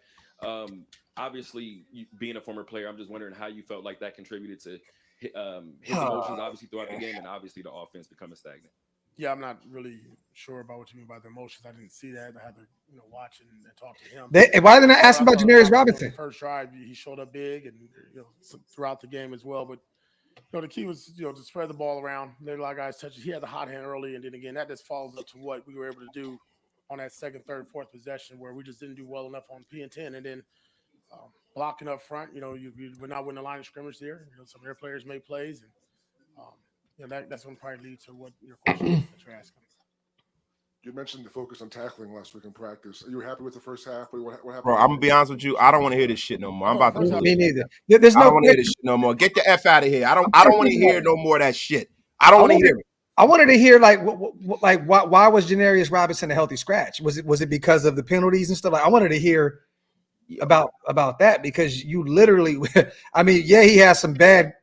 Obviously, being a former player, I'm just wondering how you felt like that contributed to his emotions, obviously throughout the game, and obviously the offense becoming stagnant. Yeah, I'm not really sure about what you mean by the emotions. I didn't see that. I had to, watch and talk to him. Why didn't I ask him about Janarius Robinson? First drive, he showed up big, and throughout the game as well. But the key was to spread the ball around. There were a lot of guys touching. He had the hot hand early, and then again, that just follows up to what we were able to do on that second, third, fourth possession, where we just didn't do well enough on P and 10, and then blocking up front. We're not winning the line of scrimmage there. Some of their players made plays, and that's going to probably lead to what your question is that you're asking. You mentioned the focus on tackling last week in practice. Are you happy with the first half? What happened? Bro, I'm gonna be honest with you. I don't want to hear this shit no more. I'm about to. Me neither. I don't want to hear this shit no more. Get the F out of here. I don't want to hear no more of that shit. I don't want to hear it. I wanted to hear why was Janarius Robinson a healthy scratch? Was it because of the penalties and stuff? I wanted to hear about that, because you literally, I mean, yeah, he had some bad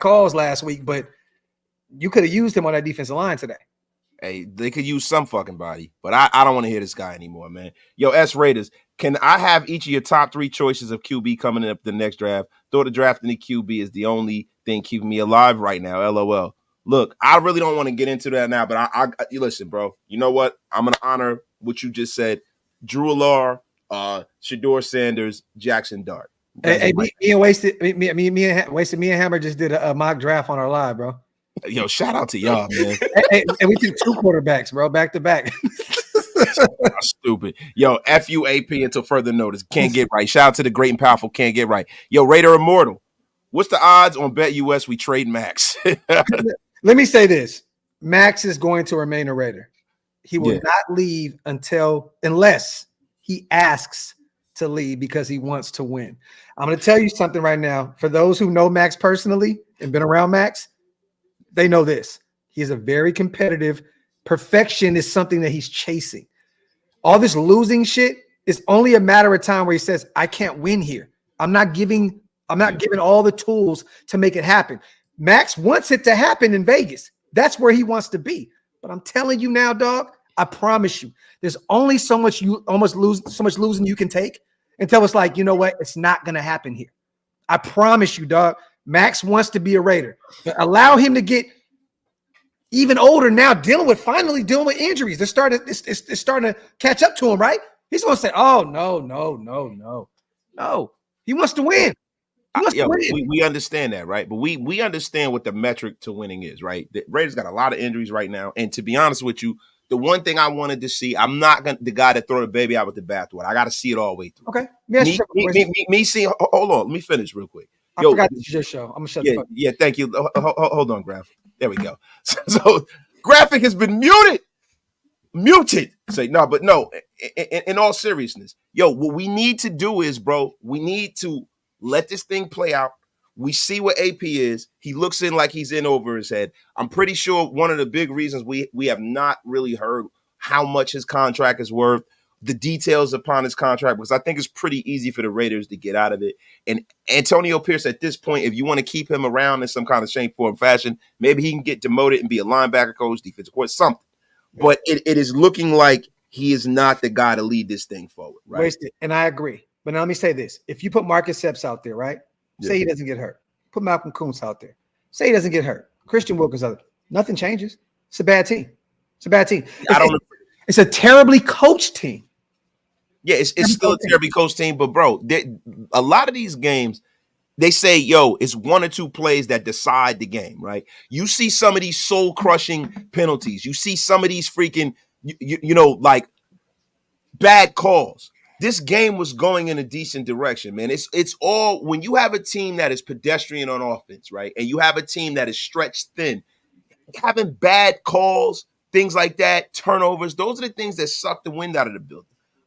calls last week, but you could have used him on that defensive line today. Hey, they could use some fucking body, but I don't want to hear this guy anymore, man. Yo, S Raiders, can I have each of your top 3 choices of QB coming up the next draft? Thought the drafting the QB is the only thing keeping me alive right now. LOL. Look, I really don't want to get into that now, but I listen, bro. You know what? I'm gonna honor what you just said. Drew Allard, Shedeur Sanders, Jackson Dart. Hey, me and Hammer just did a mock draft on our live, bro. Yo, shout out to y'all, man. And we took 2 quarterbacks, bro, back to back. Stupid. Yo, FUAP until further notice. Can't get right. Shout out to the great and powerful. Can't get right. Yo, Raider Immortal. What's the odds on Bet US we trade Maxx? Let me say this. Maxx is going to remain a Raider. He will not leave unless he asks to leave because he wants to win. I'm going to tell you something right now. For those who know Maxx personally and been around Maxx, they know this. He is a very competitive. Perfection is something that he's chasing. All this losing shit is only a matter of time where he says, I can't win here. I'm not giving all the tools to make it happen. Maxx wants it to happen in Vegas. That's where he wants to be. But I'm telling you now, dog, I promise you, there's only so much losing you can take until it's like, you know what? It's not going to happen here. I promise you, dog. Maxx wants to be a Raider. But allow him to get even older now, finally dealing with injuries. It's starting to catch up to him, right? He's going to say, oh, no. He wants to win. We understand that, right? But we understand what the metric to winning is, right? The Raiders got a lot of injuries right now. And to be honest with you, the one thing I wanted to see, I'm not the guy that throw the baby out with the bathwater. I got to see it all the way through. Okay. Me see. Hold on. Let me finish real quick. I forgot this is your show. I'm going to shut the fuck up. Yeah, thank you. Hold on, Graphic. There we go. So Graphic has been muted. Say no, but no. In all seriousness, yo, what we need to do is, bro, we need to let this thing play out. We see what AP is. He looks in like he's in over his head. I'm pretty sure one of the big reasons we have not really heard how much his contract is worth, the details upon his contract, because I think it's pretty easy for the Raiders to get out of it. And Antonio Pierce, at this point, if you want to keep him around in some kind of shameful fashion, maybe he can get demoted and be a linebacker coach, defensive coach, something. But it is looking like he is not the guy to lead this thing forward, right? Wasted. And I agree. But now let me say this. If you put Marcus Epps out there, right? Say he doesn't get hurt. Put Malcolm Kuntz out there. Say he doesn't get hurt. Christian Wilkins out there. Nothing changes. It's a bad team. It's a terribly coached team. Yeah, it's still a terribly coached team. But, bro, a lot of these games, they say, yo, it's 1 or 2 plays that decide the game, right? You see some of these soul-crushing penalties. You see some of these freaking, like, bad calls. this game was going in a decent direction, man. It's all when you have a team that is pedestrian on offense, right? And you have a team that is stretched thin, having bad calls, things like that, turnovers, those are the things that suck the wind out of the building.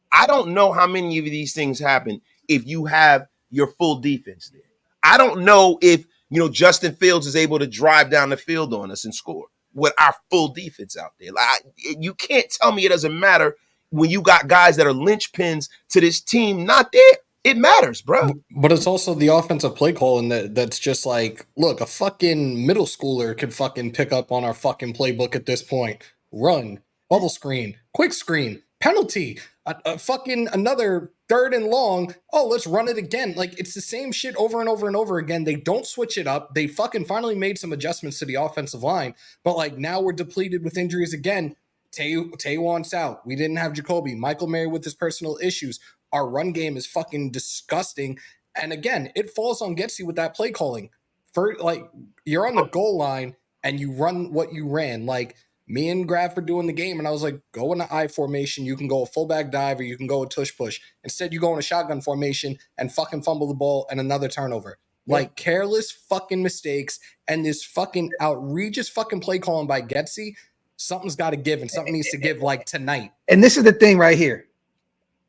I don't know how many of these things happen if you have your full defense there. I don't know if, Justin Fields is able to drive down the field on us and score with our full defense out there. You can't tell me it doesn't matter when you got guys that are linchpins to this team not there. It matters, bro. But it's also the offensive play calling that's just like, look, a fucking middle schooler could fucking pick up on our fucking playbook at this point. Run, bubble screen, quick screen, penalty, a fucking another 3rd and long. Oh, let's run it again. Like, it's the same shit over and over and over again. They don't switch it up. They fucking finally made some adjustments to the offensive line, but like now we're depleted with injuries again. Taywan's out. We didn't have Jacoby. Michael Mayer with his personal issues. Our run game is fucking disgusting. And again, it falls on Gatsy with that play calling. You're on the goal line and you run what you ran. Like, me and Graf were doing the game, and I was like, go in the I formation. You can go a fullback dive, or you can go a tush push. Instead, you go in a shotgun formation and fucking fumble the ball and another turnover. Yeah. Like, careless fucking mistakes and this fucking outrageous fucking play calling by Gatsy. Something's got to give, and something needs to give like tonight. And this is the thing right here.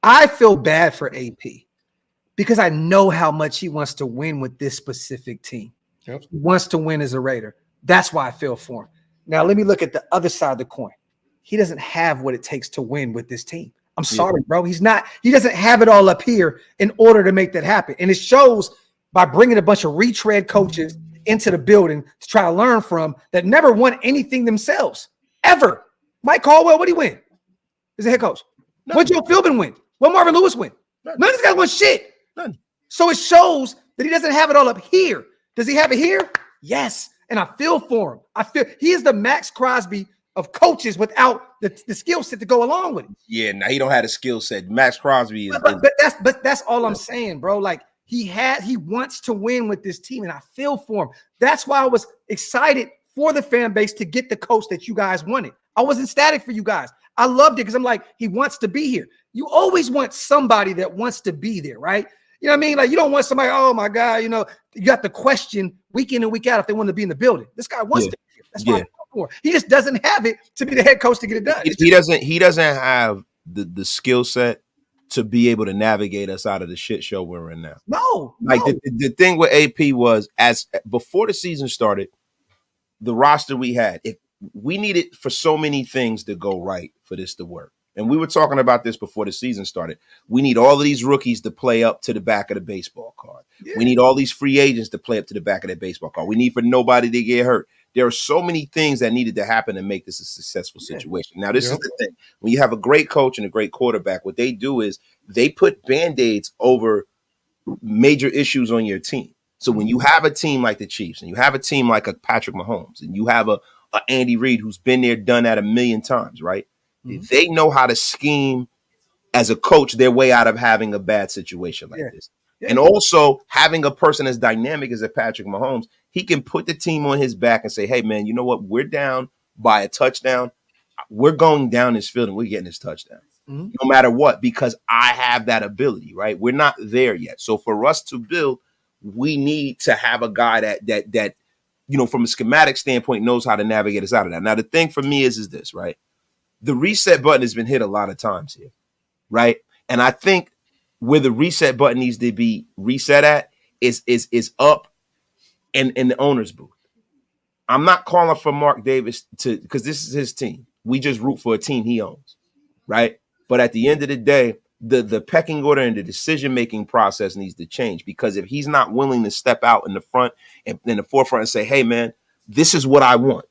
I feel bad for AP because I know how much he wants to win with this specific team. Yep. He wants to win as a Raider. That's why I feel for him. Now, let me look at the other side of the coin. He doesn't have what it takes to win with this team. I'm sorry, bro. He doesn't have it all up here in order to make that happen. And it shows by bringing a bunch of retread coaches into the building to try to learn from that never won anything themselves, ever. Mike Caldwell, what did he win? He's a head coach. What Joe Philbin win? What Marvin Lewis win? None of these guys won shit. None. So it shows that he doesn't have it all up here. Does he have it here? Yes. And I feel for him. I feel he is the Maxx Crosby of coaches without the skill set to go along with it. Yeah, now he don't have the skill set. Maxx Crosby is. But that's all I'm saying, bro. Like he wants to win with this team, and I feel for him. That's why I was excited for the fan base to get the coach that you guys wanted. I wasn't static for you guys. I loved it because I'm like, he wants to be here. You always want somebody that wants to be there, right? You know what I mean? Like, you don't want somebody, oh my God, you got the question week in and week out if they want to be in the building. This guy wants to be here. That's why I'm for. He just doesn't have it to be the head coach to get it done. He doesn't have the skill set to be able to navigate us out of the shit show we're in now. No. The thing with AP was, as before the season started, the roster we had, we needed for so many things to go right for this to work. And we were talking about this before the season started. We need all of these rookies to play up to the back of the baseball card. Yeah. We need all these free agents to play up to the back of that baseball card. We need for nobody to get hurt. There are so many things that needed to happen to make this a successful situation. Now, this is the thing. When you have a great coach and a great quarterback, what they do is they put Band-Aids over major issues on your team. So when you have a team like the Chiefs and you have a team like a Patrick Mahomes and you have a Andy Reid who's been there, done that a million times, right? Mm-hmm. They know how to scheme as a coach their way out of having a bad situation like this. Yeah. And also having a person as dynamic as a Patrick Mahomes, he can put the team on his back and say, hey, man, you know what? We're down by a touchdown. We're going down this field and we're getting this touchdown. Mm-hmm. No matter what, because I have that ability, right? We're not there yet. So for us to build, we need to have a guy that from a schematic standpoint knows how to navigate us out of that. Now, the thing for me is this, right? The reset button has been hit a lot of times here, right? And I think where the reset button needs to be reset at is up in the owner's booth. I'm not calling for Mark Davis because this is his team. We just root for a team he owns, right? But at the end of the day, the pecking order and the decision-making process needs to change, because if he's not willing to step out in the front and in the forefront and say, hey, man, this is what I want.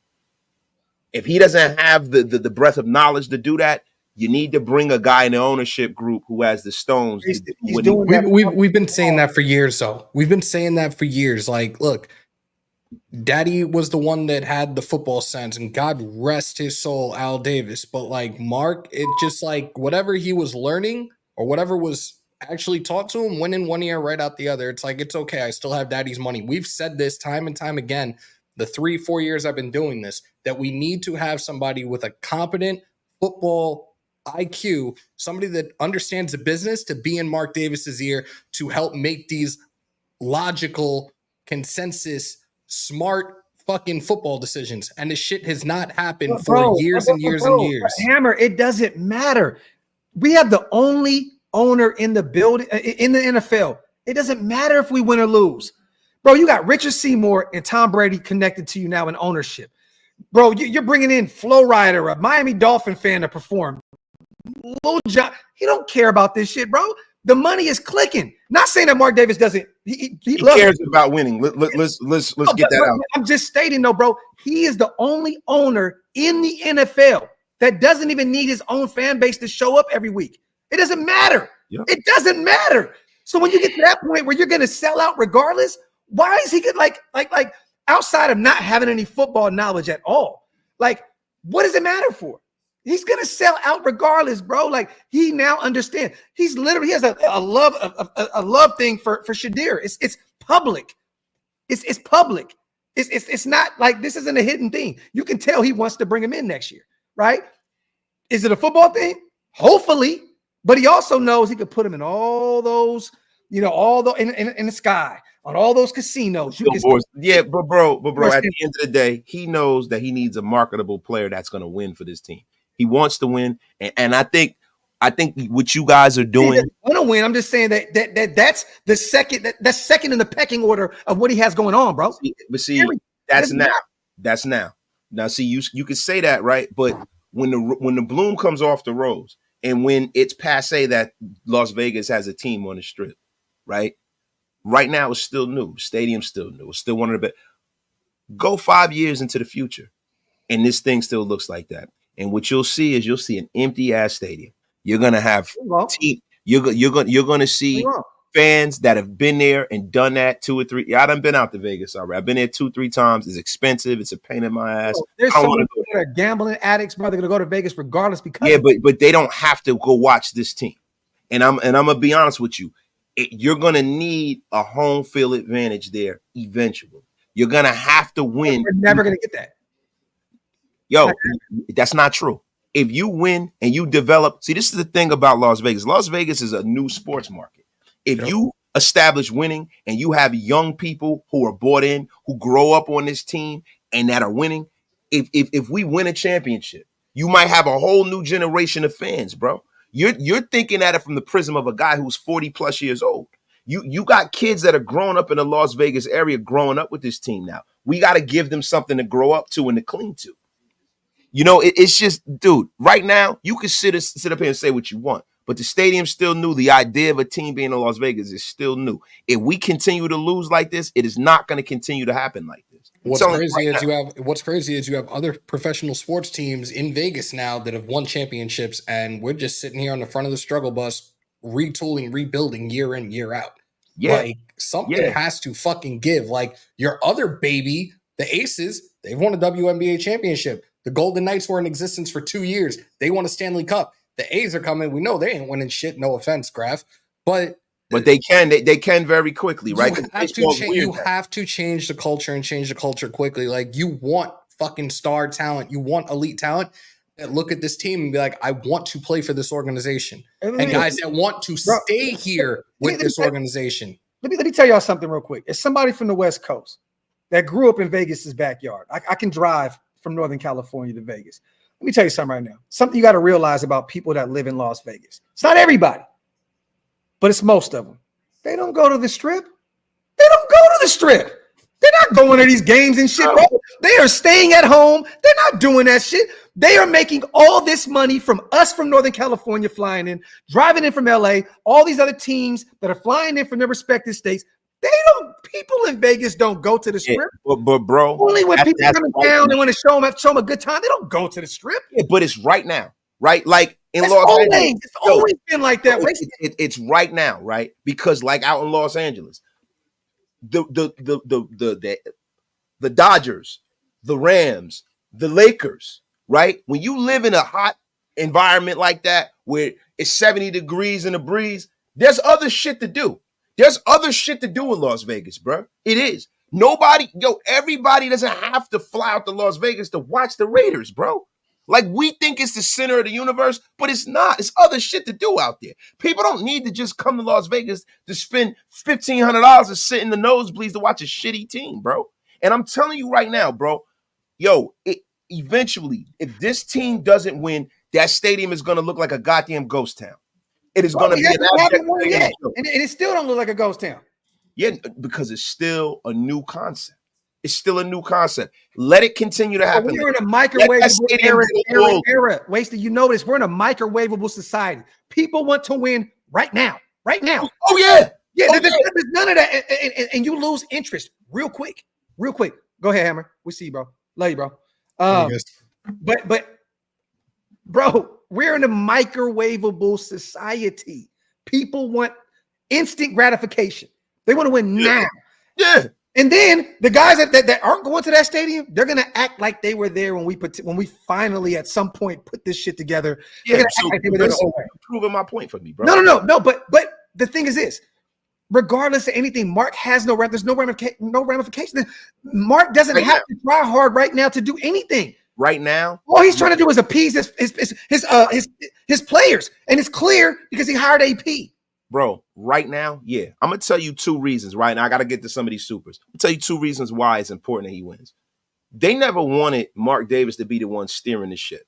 If he doesn't have the breadth of knowledge to do that, you need to bring a guy in the ownership group who has the stones. We've been saying that for years, though. We've been saying that for years. Like, look, Daddy was the one that had the football sense, and God rest his soul, Al Davis. But like Mark, it just like whatever he was learning or whatever was actually taught to him went in one ear, right out the other. It's like, it's okay. I still have Daddy's money. We've said this time and time again. The 3-4 years I've been doing this, that we need to have somebody with a competent football IQ, somebody that understands the business, to be in Mark Davis's ear to help make these logical, consensus, smart fucking football decisions. And this shit has not happened for years and years and years. Hammer, it doesn't matter. We have the only owner in the building in the NFL. It doesn't matter if we win or lose. Bro, you got Richard Seymour and Tom Brady connected to you now in ownership. Bro, you're bringing in Flo Rida, a Miami Dolphin fan, to perform. Lil John, he don't care about this shit, bro. The money is clicking. Not saying that Mark Davis doesn't. He cares about winning. Let's get that out. I'm just stating, though, bro. He is the only owner in the NFL that doesn't even need his own fan base to show up every week. It doesn't matter. Yep. It doesn't matter. So when you get to that point where you're going to sell out regardless, why is he good? Like outside of not having any football knowledge at all, like what does it matter for? He's gonna sell out regardless, bro. Like he now understands. He has a love thing for Shadir. It's public. It's public. It's not like this isn't a hidden thing. You can tell he wants to bring him in next year, right? Is it a football thing? Hopefully, but he also knows he could put him in all those, all the in the sky on all those casinos. Yeah, but bro, at the end of the day, he knows that he needs a marketable player that's going to win for this team. He wants to win, and I think what you guys are doing. He want to win. I'm just saying that's the second. That's second in the pecking order of what he has going on, bro. That's now. Now, see, you can say that, right? But when the bloom comes off the rose, and when it's passe that Las Vegas has a team on the strip, right? Right now, it's still new. The stadium's still new. It's still one of the best. Go 5 years into the future, and this thing still looks like that. And what you'll see is an empty ass stadium. You're gonna have you're gonna see fans that have been there and done that 2 or 3. Yeah, I done been out to Vegas already. I've been there 2-3 times. It's expensive. It's a pain in my ass. There's so many people that are gambling addicts, bro. They're gonna go to Vegas regardless because but they don't have to go watch this team. And I'm gonna be honest with you. You're gonna need a home field advantage there eventually. You're gonna have to win. We're never gonna get that. Yo, that's not true. If you win and you develop, see, this is the thing about Las Vegas. Las Vegas is a new sports market. If you establish winning and you have young people who are bought in, who grow up on this team and that are winning, if we win a championship, you might have a whole new generation of fans, bro. You're thinking at it from the prism of a guy who's 40 plus years old. You got kids that are growing up in the Las Vegas area, growing up with this team now. We got to give them something to grow up to and to cling to. It's just, dude, right now, you can sit up here and say what you want, but the stadium's still new. The idea of a team being in Las Vegas is still new. If we continue to lose like this, it is not going to continue to happen like this. What's crazy is you have other professional sports teams in Vegas now that have won championships, and we're just sitting here on the front of the struggle bus, retooling, rebuilding year in, year out. Yeah. Like something has to fucking give. Like your other baby, the Aces, they've won a WNBA championship. The Golden Knights were in existence for 2 years. They won a Stanley Cup. The A's are coming. We know they ain't winning shit. No offense, Graf. But they can very quickly, right? You have to change the culture and change the culture quickly. Like you want fucking star talent. You want elite talent that look at this team and be like, I want to play for this organization. And guys that want to stay here with this organization. Let me tell y'all something real quick. As somebody from the West Coast that grew up in Vegas's backyard, I can drive from Northern California to Vegas. Let me tell you something right now. Something you got to realize about people that live in Las Vegas. It's not everybody, but it's most of them. They don't go to the strip. They're not going to these games and shit, bro. They are staying at home. They're not doing that shit. They are making all this money from us from Northern California flying in, driving in from LA, all these other teams that are flying in from their respective states. People in Vegas don't go to the strip. Yeah, but bro, only when people come in town, they want to show them a good time. They don't go to the strip. Yeah, but it's right now, right? Like in Los Angeles, it's always been like that. It's right now, right? Because like out in Los Angeles, the Dodgers, the Rams, the Lakers, right? When you live in a hot environment like that, where it's 70 degrees in a breeze, there's other shit to do. There's other shit to do in Las Vegas, bro. It is. Everybody doesn't have to fly out to Las Vegas to watch the Raiders, bro. Like we think it's the center of the universe, but it's not. It's other shit to do out there. People don't need to just come to Las Vegas to spend $1,500 to sit in the nosebleeds to watch a shitty team, bro. And I'm telling you right now, bro, eventually, if this team doesn't win, that stadium is going to look like a goddamn ghost town. It is going to be an abject yet, and it still don't look like a ghost town. Yeah, because it's still a new concept. It's still a new concept. Let it continue to happen. We're in a microwavable era. Wasted, you notice we're in a microwavable society. People want to win right now. Right now. Oh, yeah. There's none of that. And you lose interest real quick. Real quick. Go ahead, Hammer. We see you, bro. Love you, bro. But bro, we're in a microwavable society. People want instant gratification. They want to win now. Yeah. And then the guys that aren't going to that stadium, they're gonna act like they were there when we finally at some point put this shit together. Yeah, so proving my point for me, bro. No. But the thing is this: regardless of anything, Mark has there's no ramification. Mark doesn't have to try hard right now to do anything. Right now, all he's trying to do is appease his players, and it's clear because he hired AP. Bro, right now, yeah. I'm going to tell you 2 reasons right now. I got to get to some of these supers. I'm going to tell you 2 reasons why it's important that he wins. They never wanted Mark Davis to be the one steering the ship.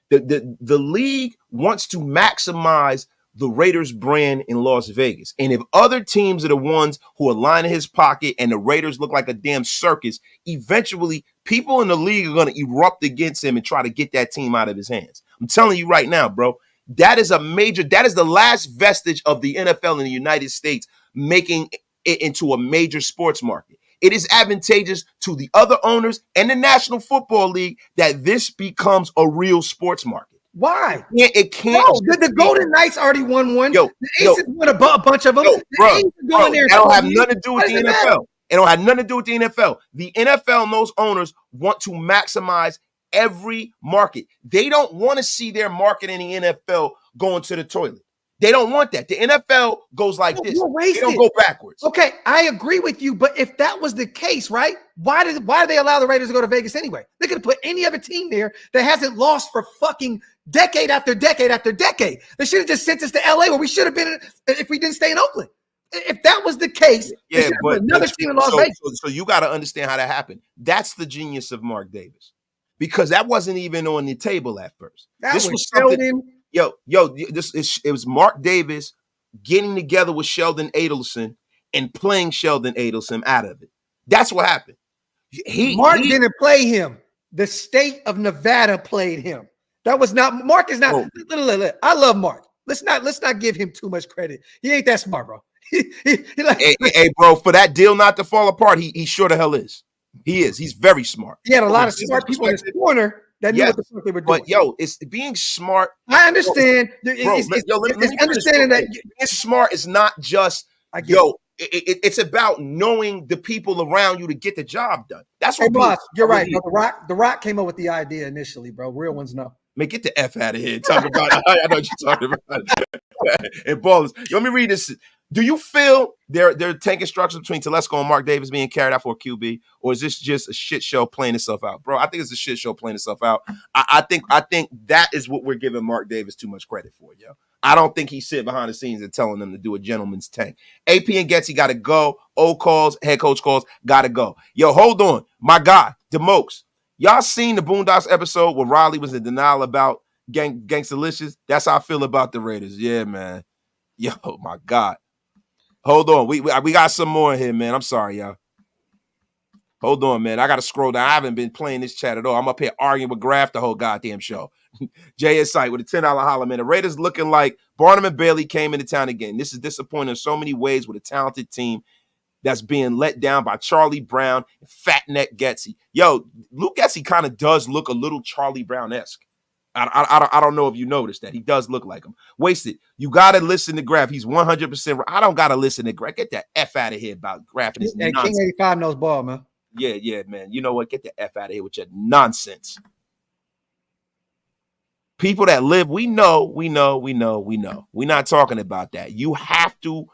The league wants to maximize the Raiders brand in Las Vegas. And if other teams are the ones who are lining his pocket and the Raiders look like a damn circus, eventually people in the league are going to erupt against him and try to get that team out of his hands. I'm telling you right now, bro. That is the last vestige of the NFL in the United States making it into a major sports market. It is advantageous to the other owners and the National Football League that this becomes a real sports market. Why? It can't. No, the Golden Knights already won one. The Aces won a bunch of them. That don't have nothing to do with the NFL. It don't have nothing to do with the NFL. The NFL and those owners want to maximize every market. They don't want to see their market in the NFL going to the toilet. They don't want that. The NFL goes like this. They don't go backwards. Okay, I agree with you, but if that was the case, right? Why did they allow the Raiders to go to Vegas anyway? They could have put any other team there that hasn't lost for fucking decade after decade after decade. They should have just sent us to LA where we should have been if we didn't stay in Oakland. If that was the case, but another team in Las Vegas. So you got to understand how that happened. That's the genius of Mark Davis. Because that wasn't even on the table at first. This was something. It was Mark Davis getting together with Sheldon Adelson and playing Sheldon Adelson out of it. That's what happened. Mark didn't play him. The state of Nevada played him. That was not Mark. Is not. I love Mark. Let's not give him too much credit. He ain't that smart, bro. Hey, bro, for that deal not to fall apart, he sure the hell is. He is. He's very smart. He had a lot of smart people in his corner that knew what the fuck they were doing. But it's being smart. I understand. Understanding that being smart is not just it's about knowing the people around you to get the job done. That's what. Boss, you're right. The Rock came up with the idea initially, bro. Real ones know. Man, get the F out of here. Talk about I know what you're talking about. And ballers. Let me read this. Do you feel they're taking structure between Telesco and Mark Davis being carried out for a QB, or is this just a shit show playing itself out, bro? I think it's a shit show playing itself out. I think that is what we're giving Mark Davis too much credit for, yo. I don't think he's sitting behind the scenes and telling them to do a gentleman's tank. AP and Gatsy got to go. Old calls, head coach calls, got to go. Yo, hold on, my guy, DeMokes. Y'all seen the Boondocks episode where Riley was in denial about Gangstalicious? That's how I feel about the Raiders. Yeah, man. Yo, my God. Hold on. We got some more in here, man. I'm sorry, y'all. Hold on, man. I got to scroll down. I haven't been playing this chat at all. I'm up here arguing with Graf the whole goddamn show. Jay Sight with a $10 holler, man. The Raiders looking like Barnum and Bailey came into town again. This is disappointing in so many ways with a talented team that's being let down by Charlie Brown and Fat Neck Gatsy. Yo, Luke Gatsy kind of does look a little Charlie Brown-esque. I don't know if you noticed that. He does look like him. Wasted. You got to listen to Graf. He's 100%. I don't got to listen to Graf. Get the F out of here about Graf and his nonsense. King 85 knows ball, man. Yeah, man. You know what? Get the F out of here with your nonsense. People that live, we know. We're not talking about that. You have to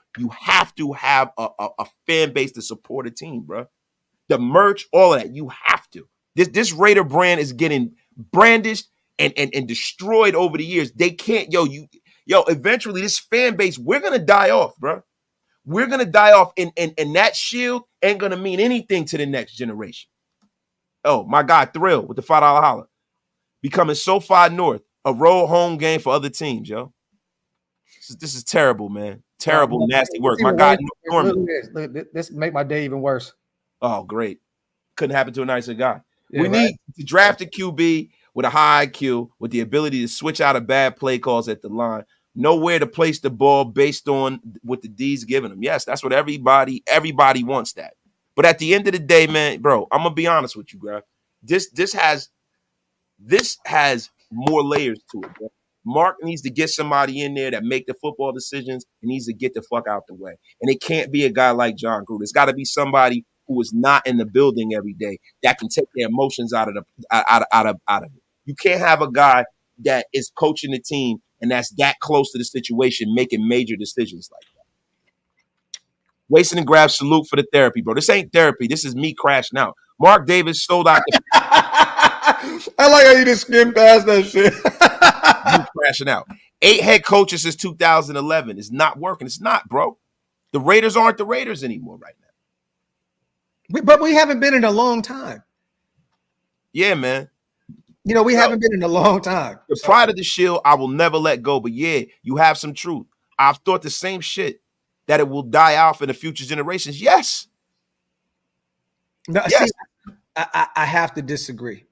have a fan base to support a team, bro. The merch, all of that. You have to. This Raider brand is getting brandished and destroyed over the years. They can't, eventually this fan base, we're gonna die off, bro. We're gonna die off, and that shield ain't gonna mean anything to the next generation. Oh, my God, Thrill with the $5 holler. Becoming SoFi North, a road home game for other teams, yo. This is terrible, man. Terrible, nasty work. My God, Norman. Look, this make my day even worse. Oh, great. Couldn't happen to a nicer guy. Yeah, we need to draft a QB with a high IQ, with the ability to switch out of bad play calls at the line, know where to place the ball based on what the D's giving them. Yes, that's what everybody wants that. But at the end of the day, man, bro, I'm gonna be honest with you, bro. This has more layers to it, bro. Mark needs to get somebody in there that make the football decisions and needs to get the fuck out the way. And it can't be a guy like John Gruden. It's got to be somebody who is not in the building every day that can take their emotions out of it. You can't have a guy that is coaching the team and that's that close to the situation making major decisions like that. Wasting and grab, salute for the therapy, bro. This ain't therapy. This is me crashing out. Mark Davis sold out. I like how you just skimmed past that shit. You crashing out. 8 head coaches since 2011. It's not working. It's not, bro. The Raiders aren't the Raiders anymore right now. But we haven't been in a long time. Yeah, man. We haven't been in a long time. The pride of the shield, I will never let go. But yeah, you have some truth. I've thought the same shit, that it will die off in the future generations. Yes. No, yes. See, I have to disagree.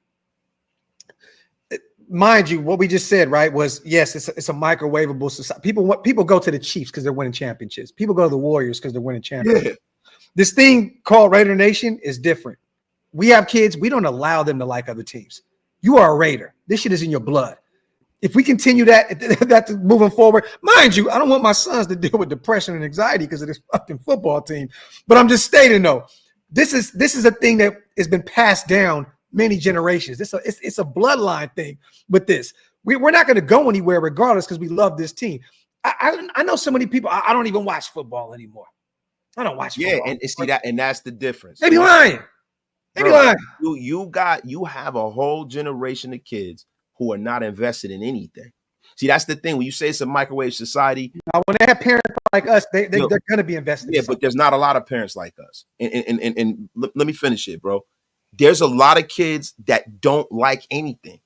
Mind you, what we just said, right, was yes, it's a microwavable society. People go to the Chiefs because they're winning championships. People go to the Warriors because they're winning championships. Yeah. This thing called Raider Nation is different. We have kids. We don't allow them to like other teams. You are a Raider. This shit is in your blood. If we continue that moving forward, mind you, I don't want my sons to deal with depression and anxiety because of this fucking football team. But I'm just stating, though, this is a thing that has been passed down many generations. It's a bloodline thing with this. We're not going to go anywhere regardless because we love this team. I know so many people. I don't even watch football anymore. I don't watch football. Yeah, and see that, and that's the difference. They be lying. You have a whole generation of kids who are not invested in anything. See, that's the thing. When you say it's a microwave society, now, when they have parents like us, they're going to be invested. Yeah, but there's not a lot of parents like us. And let me finish it, bro. There's a lot of kids that don't like anything.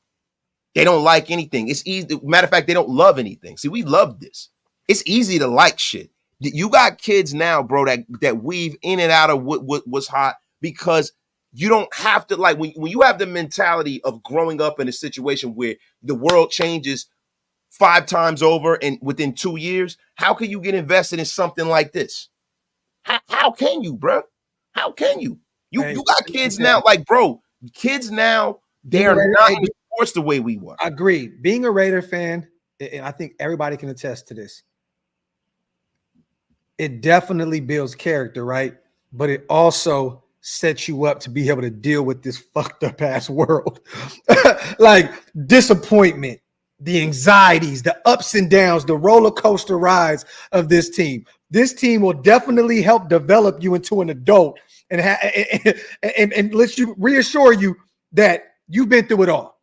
They don't like anything. It's easy. Matter of fact, they don't love anything. See, we love this. It's easy to like shit. You got kids now, bro, that weave in and out of what's hot because you don't have to, like, when you have the mentality of growing up in a situation where the world changes 5 times over and within 2 years, how can you get invested in something like this? How can you, bro? How can you? You got kids now, like, bro, kids now, they are not in sports the way we were. I agree. Being a Raider fan, and I think everybody can attest to this, it definitely builds character, right? But it also sets you up to be able to deal with this fucked up ass world. Like disappointment, the anxieties, the ups and downs, the roller coaster rides of this team. This team will definitely help develop you into an adult and let you reassure you that you've been through it all.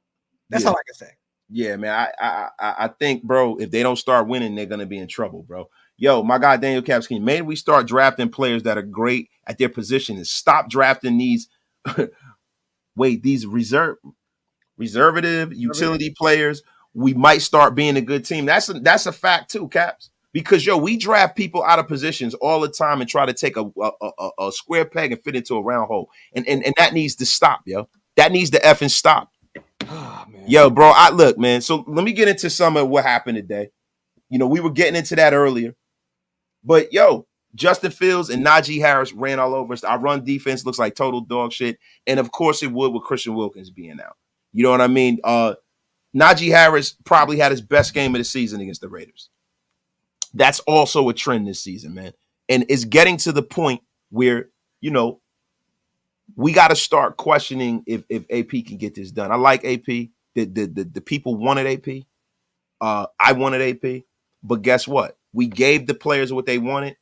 That's all I can say. Yeah, man. I think, bro, if they don't start winning, they're gonna be in trouble, bro. Yo, my guy Daniel Capskin, maybe we start drafting players that are great at their position and stop drafting these these reservative utility players. We might start being a good team. That's a fact too, Caps. Because we draft people out of positions all the time and try to take a square peg and fit into a round hole. And that needs to stop, yo. That needs to effing stop. Oh, man. Yo, bro, look, man. So let me get into some of what happened today. We were getting into that earlier. But, Justin Fields and Najee Harris ran all over us. Our run defense looks like total dog shit. And, of course, it would with Christian Wilkins being out. You know what I mean? Najee Harris probably had his best game of the season against the Raiders. That's also a trend this season, man. And it's getting to the point where, we got to start questioning if AP can get this done. I like AP. The people wanted AP. I wanted AP. But guess what? We gave the players what they wanted,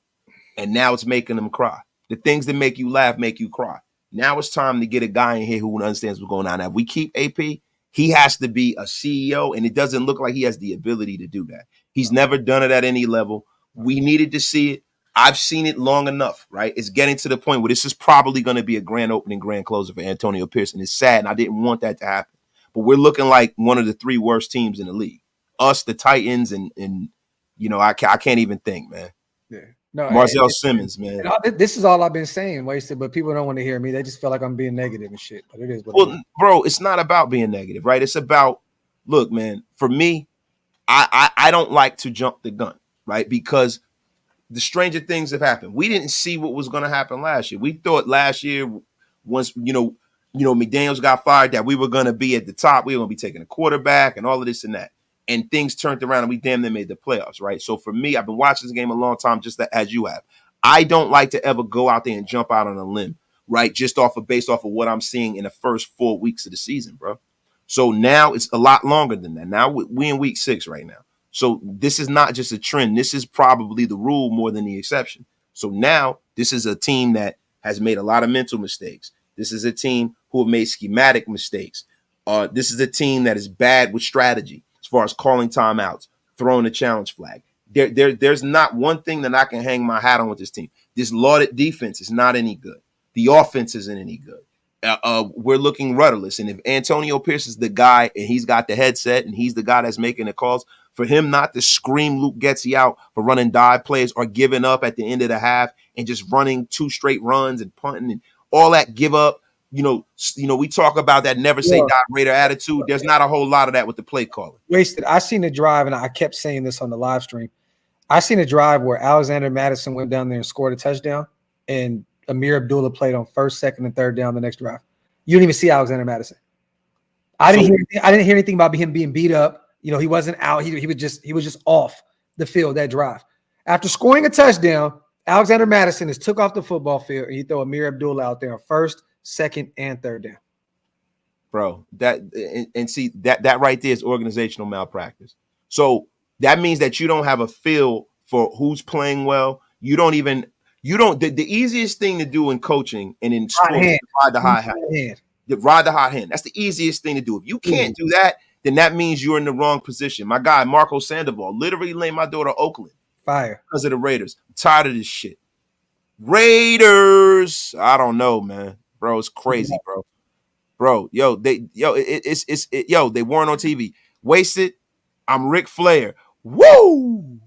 and now it's making them cry. The things that make you laugh make you cry. Now it's time to get a guy in here who understands what's going on. Now, if we keep AP He has to be a CEO, and it doesn't look like he has the ability to do that. He's never done it at any level. We needed to see it. I've seen it long enough, right? It's getting to the point where this is probably going to be a grand opening, grand closer for Antonio Pierce, and it's sad, and I didn't want that to happen. But we're looking like one of the 3 worst teams in the league. Us, the Titans, and you know, I can't even think, man. Yeah. No, Marcel Simmons, man. This is all I've been saying, Wasted, but people don't want to hear me. They just feel like I'm being negative and shit. But it is what it is. Bro, it's not about being negative, right? It's about, look, man, for me, I don't like to jump the gun, right? Because the stranger things have happened. We didn't see what was going to happen last year. We thought last year, once, you know, McDaniels got fired, that we were going to be at the top. We were going to be taking a quarterback and all of this and that. And things turned around and we damn near made the playoffs, right? So for me, I've been watching this game a long time, just as you have. I don't like to ever go out there and jump out on a limb, right? Just based off of what I'm seeing in the first 4 weeks of the season, bro. So now it's a lot longer than that. Now we in week 6 right now. So this is not just a trend. This is probably the rule more than the exception. So now this is a team that has made a lot of mental mistakes. This is a team who have made schematic mistakes. This is a team that is bad with strategy as far as calling timeouts, throwing the challenge flag. There's not one thing that I can hang my hat on with this team. This lauded defense is not any good. The offense isn't any good. We're looking rudderless. And if Antonio Pierce is the guy and he's got the headset and he's the guy that's making the calls, for him not to scream Luke Gatsy out for running dive plays or giving up at the end of the half and just running 2 straight runs and punting and all that give up, you know, we talk about that never say die Raider attitude. There's not a whole lot of that with the play calling. Wasted. I seen a drive, and I kept saying this on the live stream. I seen a drive where Alexander Madison went down there and scored a touchdown, and Amir Abdullah played on 1st, 2nd, and 3rd down the next drive. You didn't even see Alexander Madison. I didn't hear anything about him being beat up. You know, he wasn't out. He was just off the field that drive. After scoring a touchdown, Alexander Madison has took off the football field and he throw Amir Abdullah out there on 1st, 2nd, and 3rd down. Bro, see that right there is organizational malpractice. So that means that you don't have a feel for who's playing well. The easiest thing to do in coaching and in sports is ride the hot hand. Ride the hot hand. That's the easiest thing to do. If you can't do that, then that means you're in the wrong position. My guy, Marco Sandoval, literally named my daughter Oakland. Fire. Because of the Raiders. I'm tired of this shit. Raiders. I don't know, man. Bro, it's crazy, bro. Bro, they weren't on TV. Wasted. I'm Ric Flair. Woo!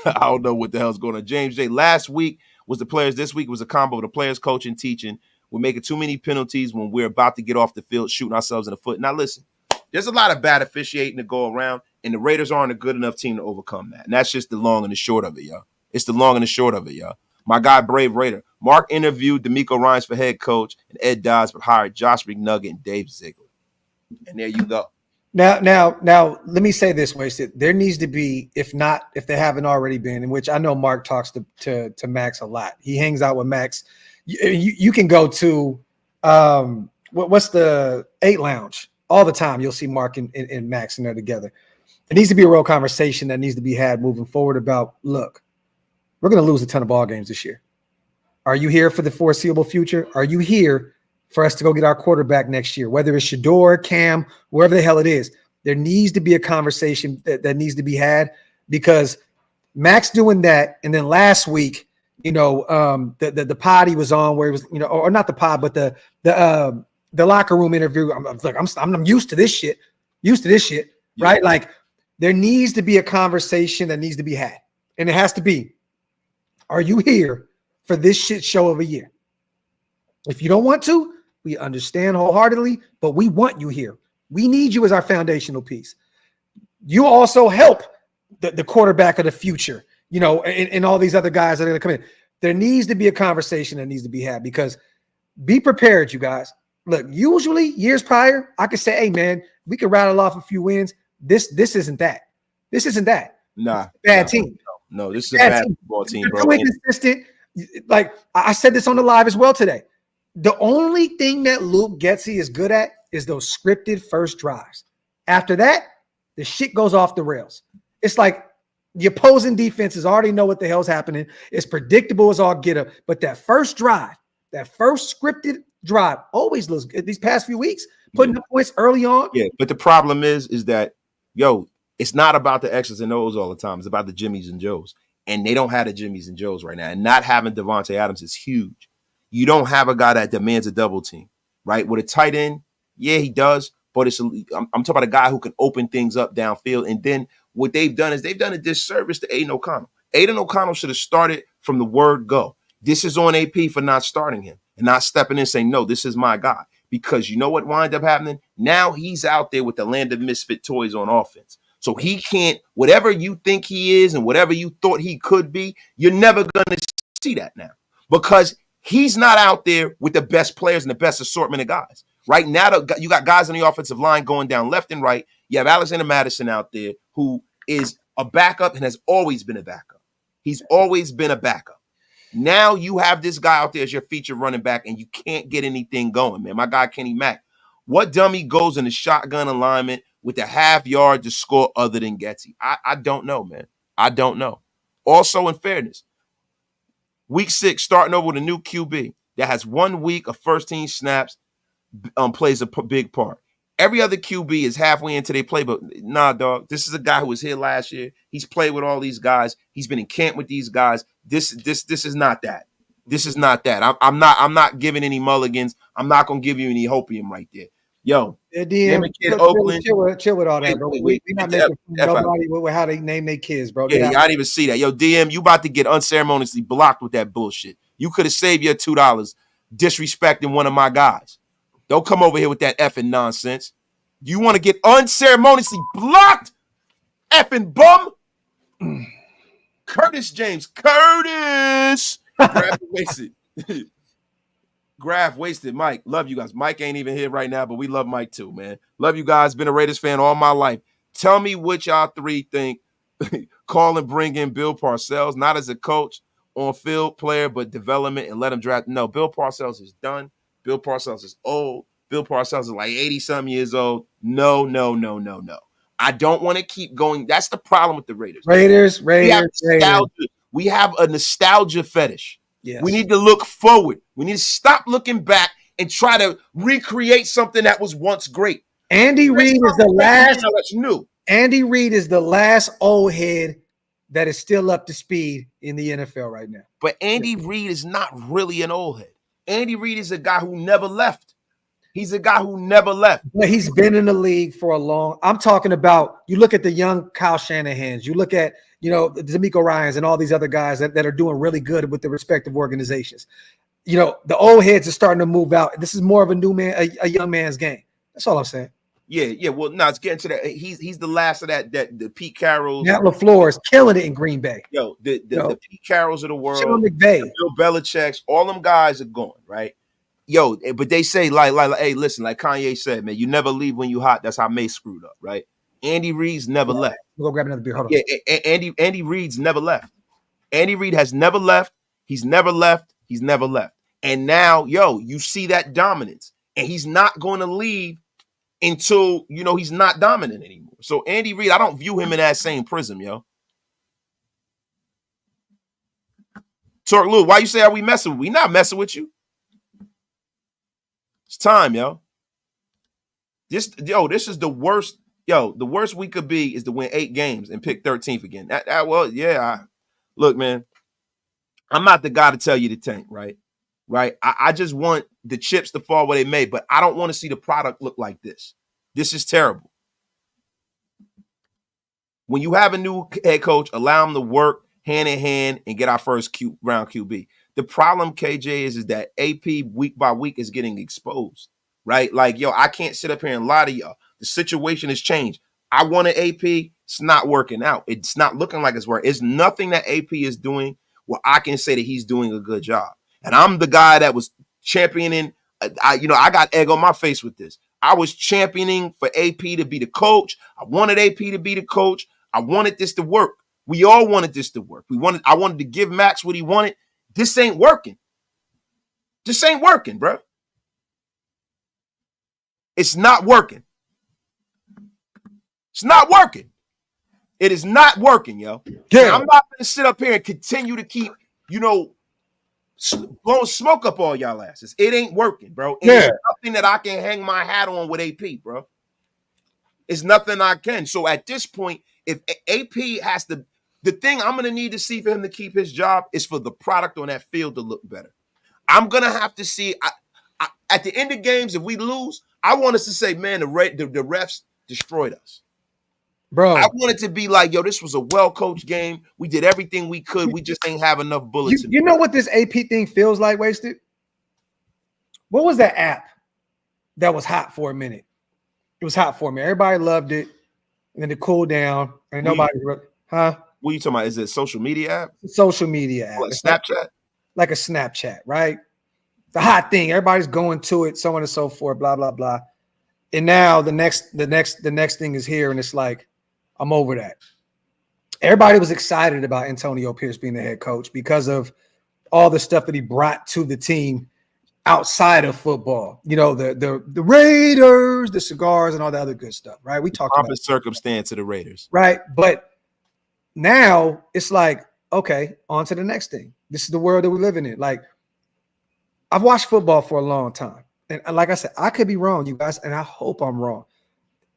I don't know what the hell's going on. James J. Last week was the players. This week was a combo of the players, coaching, teaching. We're making too many penalties when we're about to get off the field, shooting ourselves in the foot. Now, listen, there's a lot of bad officiating to go around, and the Raiders aren't a good enough team to overcome that. And that's just the long and the short of it, y'all. It's the long and the short of it, y'all. My guy, Brave Raider. Mark interviewed D'Amico Ryans for head coach, and Ed Dodds but hired Josh McNugget and Dave Ziegler. And there you go. Now, let me say this, Wasted. There needs to be, if they haven't already been, in which I know Mark talks to Maxx a lot. He hangs out with Maxx. You can go to what's the 8 Lounge all the time. You'll see Mark and Maxx in there together. It needs to be a real conversation that needs to be had moving forward about, look, we're going to lose a ton of ball games this year. Are you here for the foreseeable future? Are you here for us to go get our quarterback next year? Whether it's Shador, Cam, wherever the hell it is, there needs to be a conversation that needs to be had, because Maxx doing that, and then last week, the pod he was on where it was, or not the pod, but the locker room interview. I'm used to this shit. Right? Yeah. Like, there needs to be a conversation that needs to be had, and it has to be, are you here for this shit show of a year? If you don't want to, we understand wholeheartedly, but we want you here. We need you as our foundational piece. You also help the quarterback of the future, and all these other guys that are going to come in. There needs to be a conversation that needs to be had, because be prepared, you guys. Look, usually years prior, I could say, hey, man, we could rattle off a few wins. This isn't that. This isn't that. Nah. Bad team. No, this is a bad football team, bro. Inconsistent. Like I said this on the live as well today. The only thing that Luke Gatsy is good at is those scripted first drives. After that, the shit goes off the rails. It's like the opposing defenses already know what the hell's happening. It's predictable as all get up. But that first drive, that first scripted drive always looks good. These past few weeks, putting up points early on. Yeah, but the problem is that, yo, it's not about the X's and O's all the time. It's about the Jimmies and Joes. And they don't have the Jimmies and Joes right now. And not having Devontae Adams is huge. You don't have a guy that demands a double team, right? With a tight end, yeah, he does. But I'm talking about a guy who can open things up downfield. And then what they've done is they've done a disservice to Aiden O'Connell. Aiden O'Connell should have started from the word go. This is on AP for not starting him and not stepping in and saying, no, this is my guy. Because you know what wind up happening? Now he's out there with the land of misfit toys on offense. So he can't, whatever you think he is and whatever you thought he could be, you're never going to see that now. Because he's not out there with the best players and the best assortment of guys. Right now, you got guys on the offensive line going down left and right. You have Alexander Madison out there who is a backup and has always been a backup. He's always been a backup. Now you have this guy out there as your feature running back, and you can't get anything going, man. My guy, Kenny Mack. What dummy goes in the shotgun alignment with a half yard to score other than Gatsy? I don't know, man. I don't know. Also, in fairness, week 6, starting over with a new QB that has 1 week of first-team snaps, plays a big part. Every other QB is halfway into their play, but nah, dog. This is a guy who was here last year. He's played with all these guys. He's been in camp with these guys. This is not that. This is not that. I'm not giving any mulligans. I'm not gonna give you any hopium right there. Yo, DM, chill with all that, bro. We're not making nobody with how they name their kids, bro. Yeah, I didn't even see that. Yo, DM, you about to get unceremoniously blocked with that bullshit. You could have saved your $2 disrespecting one of my guys. Don't come over here with that effing nonsense. You want to get unceremoniously blocked? Effing bum. Curtis James. Curtis. Graph wasted. Graph wasted. Mike, love you guys. Mike ain't even here right now, but we love Mike too, man. Love you guys. Been a Raiders fan all my life. Tell me what y'all three think. Call and bring in Bill Parcells, not as a coach, on field player, but development, and let him draft. No, Bill Parcells is done. Bill Parcells is old. Bill Parcells is like 80-some years old. No. I don't want to keep going. That's the problem with the Raiders. We have a nostalgia fetish. Yes. We need to look forward. We need to stop looking back and try to recreate something that was once great. Andy Reid is the last. New. Andy Reid is the last old head that is still up to speed in the NFL right now. But Andy Reid is not really an old head. Andy Reid is a guy who never left. He's a guy who never left. But he's been in the league for a long. I'm talking about, you look at the young Kyle Shanahans, you look at, D'Amico Ryans and all these other guys that are doing really good with the respective organizations. The old heads are starting to move out. This is more of a new man, a young man's game. That's all I'm saying. Yeah. Well, no, it's getting to that. He's the last of that the Pete Carrolls. Matt LaFleur is killing it in Green Bay. The Pete Carrolls of the world. Sean McVay. Bill Belichick's, all them guys are gone, right? Yo, but they say, like, hey, listen, like Kanye said, man, you never leave when you hot. That's how May screwed up, right? Andy Reid's never left. We'll go grab another beer. Hold on. Yeah, Andy Reid's never left. Andy Reid has never left. He's never left. He's never left. And now, you see that dominance. And he's not going to leave until, he's not dominant anymore. So Andy Reid, I don't view him in that same prism, yo. Torque Lou, why you say, are we messing with you? We not messing with you. It's time, yo. This is the worst. The worst we could be is to win 8 games and pick 13th again. Look, man, I'm not the guy to tell you to tank, right? Right. I just want the chips to fall where they may, but I don't want to see the product look like this. This is terrible. When you have a new head coach, allow him to work hand in hand and get our first round QB. The problem, KJ, is that AP week by week is getting exposed, right? Like, I can't sit up here and lie to y'all. The situation has changed. I wanted AP. It's not working out. It's not looking like it's working. It's nothing that AP is doing where I can say that he's doing a good job. And I'm the guy that was championing. I got egg on my face with this. I was championing for AP to be the coach. I wanted AP to be the coach. I wanted this to work. We all wanted this to work. I wanted to give Max what he wanted. This ain't working. This ain't working, bro. It's not working. It's not working. It is not working, yo. Yeah. I'm not going to sit up here and continue to keep, blowing smoke up all y'all asses. It ain't working, bro. And Yeah. there's nothing that I can hang my hat on with AP, bro. It's nothing I can. So at this point, if AP has to, the thing I'm going to need to see for him to keep his job is for the product on that field to look better. I'm going to have to see, at the end of games, if we lose, I want us to say, man, the refs destroyed us. Bro, I want it to be like, yo, this was a well-coached game. We did everything we could. We just ain't have enough bullets. You know what this AP thing feels like, Wasted? What was that app that was hot for a minute? It was hot for me. Everybody loved it. And then it cooled down. And nobody, huh? What are you talking about? Is it a social media app? Social media app. Like Snapchat? Like a Snapchat, right? The hot thing. Everybody's going to it, so on and so forth, blah, blah, blah. And now the next thing is here, and it's like, I'm over that. Everybody was excited about Antonio Pierce being the head coach because of all the stuff that he brought to the team outside of football. You know, the Raiders, the cigars, and all the other good stuff, right? We talked about circumstance of the Raiders. Right. But now it's like, okay, on to the next thing. This is the world that we're living in. Like, I've watched football for a long time. And like I said, I could be wrong, you guys, and I hope I'm wrong.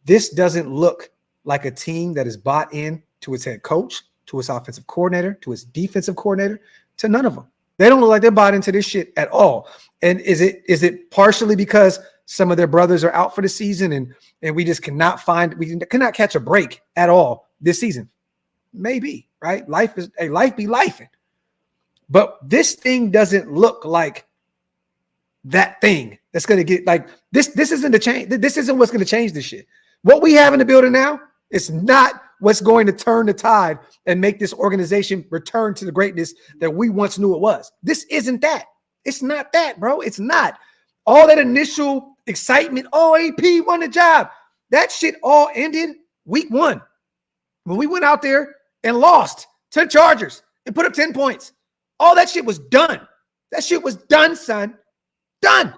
This doesn't look like a team that is bought in to its head coach, to its offensive coordinator, to its defensive coordinator, to none of them. They don't look like they're bought into this shit at all. And is it partially because some of their brothers are out for the season and we just cannot catch a break at all this season? Maybe, right? Life be lifing. But this thing doesn't look like that thing that's going to get like this. This isn't the change. This isn't what's going to change this shit. What we have in the building now, it's not what's going to turn the tide and make this organization return to the greatness that we once knew it was. This isn't that. It's not that, bro. It's not. All that initial excitement, AP won the job. That shit all ended week 1 when we went out there and lost to the Chargers and put up 10 points. All that shit was done. That shit was done, son. Done.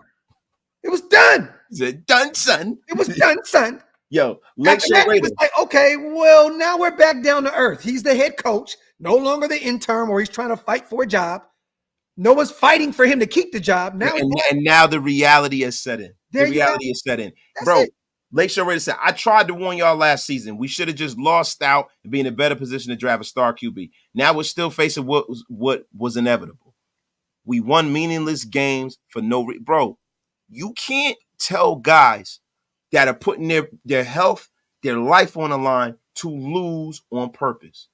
It was done. Is it done, son? It was done, son. Yo, Lakeshore Raiders. Like, okay, well, now we're back down to earth. He's the head coach, no longer the intern where he's trying to fight for a job. No one's fighting for him to keep the job. Now and now the reality is set in. The reality is set in. Bro, Lakeshore Raiders said, I tried to warn y'all last season. We should have just lost out and be in a better position to draft a star QB. Now we're still facing what was inevitable. We won meaningless games for no reason. Bro, you can't tell guys that are putting their health, their life on the line to lose on purpose.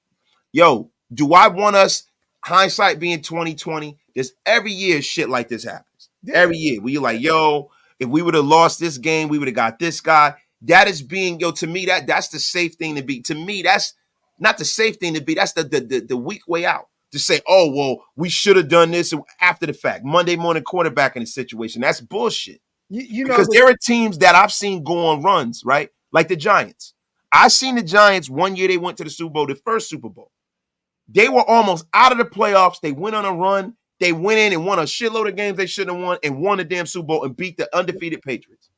Yo, do I want us, hindsight being 2020, there's every year shit like this happens. Yeah. Every year where you're like, yo, if we would have lost this game, we would have got this guy. That is being, to me, that's the safe thing to be. To me, that's not the safe thing to be. That's the weak way out. To say, oh, well, we should have done this after the fact. Monday morning quarterback in a situation. That's bullshit. You know, because there are teams that I've seen go on runs, right? Like the Giants. I seen the Giants one year they went to the Super Bowl, the first Super Bowl. They were almost out of the playoffs. They went on a run. They went in and won a shitload of games they shouldn't have won and won the damn Super Bowl and beat the undefeated Patriots.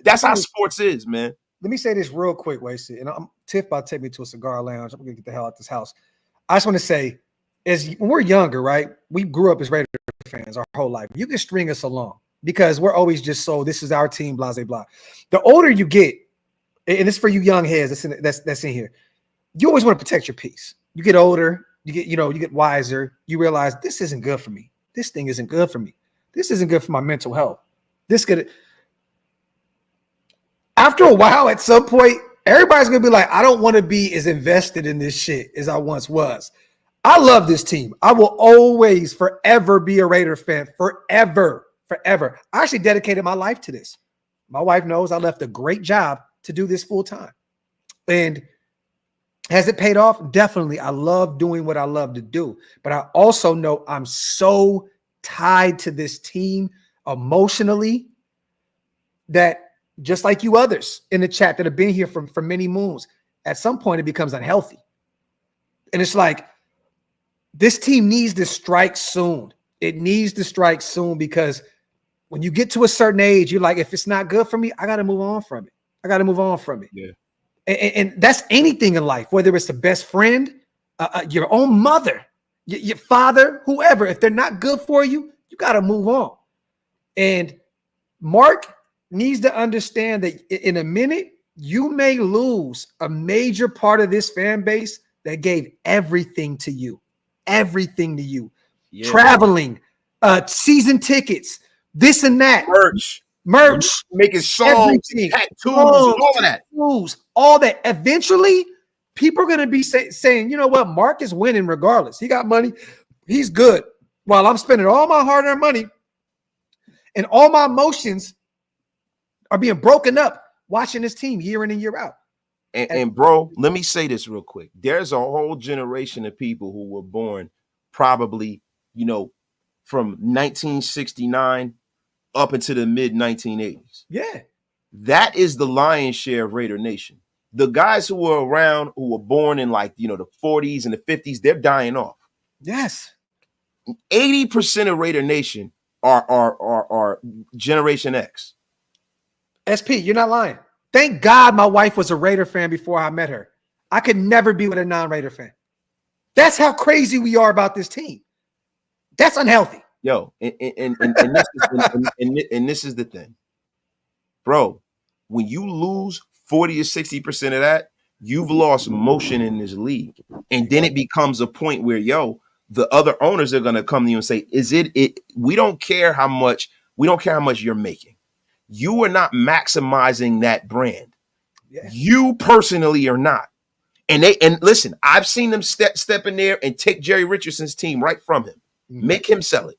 That's how sports is, man. Let me say this real quick, Wasted. And Tiff about to take me to a cigar lounge. I'm going to get the hell out of this house. I just want to say, when we're younger, right, we grew up as Raider fans our whole life. You can string us along because we're always just so this is our team, blah, blah, blah. The older you get, and it's for you young heads that's in here, you always want to protect your peace. You get older, you get wiser. You realize this isn't good for me. This thing isn't good for me. This isn't good for my mental health. After a while, at some point, everybody's going to be like, I don't want to be as invested in this shit as I once was. I love this team. I will always, forever be a Raider fan. Forever. I actually dedicated my life to this. My wife knows I left a great job to do this full time. And has it paid off? Definitely. I love doing what I love to do. But I also know I'm so tied to this team emotionally that just like you others in the chat that have been here for many moons, at some point it becomes unhealthy. And it's like, this team needs to strike soon. It needs to strike soon because when you get to a certain age, you're like, if it's not good for me, I got to move on from it. Yeah. And that's anything in life, whether it's the best friend, your own mother, your father, whoever, if they're not good for you, you got to move on. And Mark needs to understand that in a minute, you may lose a major part of this fan base that gave everything to you. Everything to you. Yeah. Traveling, season tickets, this and that. Merch. Making songs, tattoos, all of that. All that. Eventually, people are going to be saying, you know what? Mark is winning regardless. He got money. He's good. While I'm spending all my hard-earned money and all my emotions are being broken up watching this team year in and year out. And bro, let me say this real quick. There's a whole generation of people who were born probably, from 1969 up into the mid 1980s. Yeah. That is the lion's share of Raider Nation. The guys who were around, who were born in the 40s and the 50s, they're dying off. Yes. 80% of Raider Nation are Generation X. SP, you're not lying. Thank God my wife was a Raider fan before I met her. I could never be with a non-Raider fan. That's how crazy we are about this team. That's unhealthy. Yo, and this is the thing. Bro, when you lose 40 or 60% of that, you've lost motion in this league. And then it becomes a point where, the other owners are going to come to you and say, we don't care how much you're making. You are not maximizing that brand. Yeah. You personally are not. And listen, I've seen them step in there and take Jerry Richardson's team right from him, make him sell it.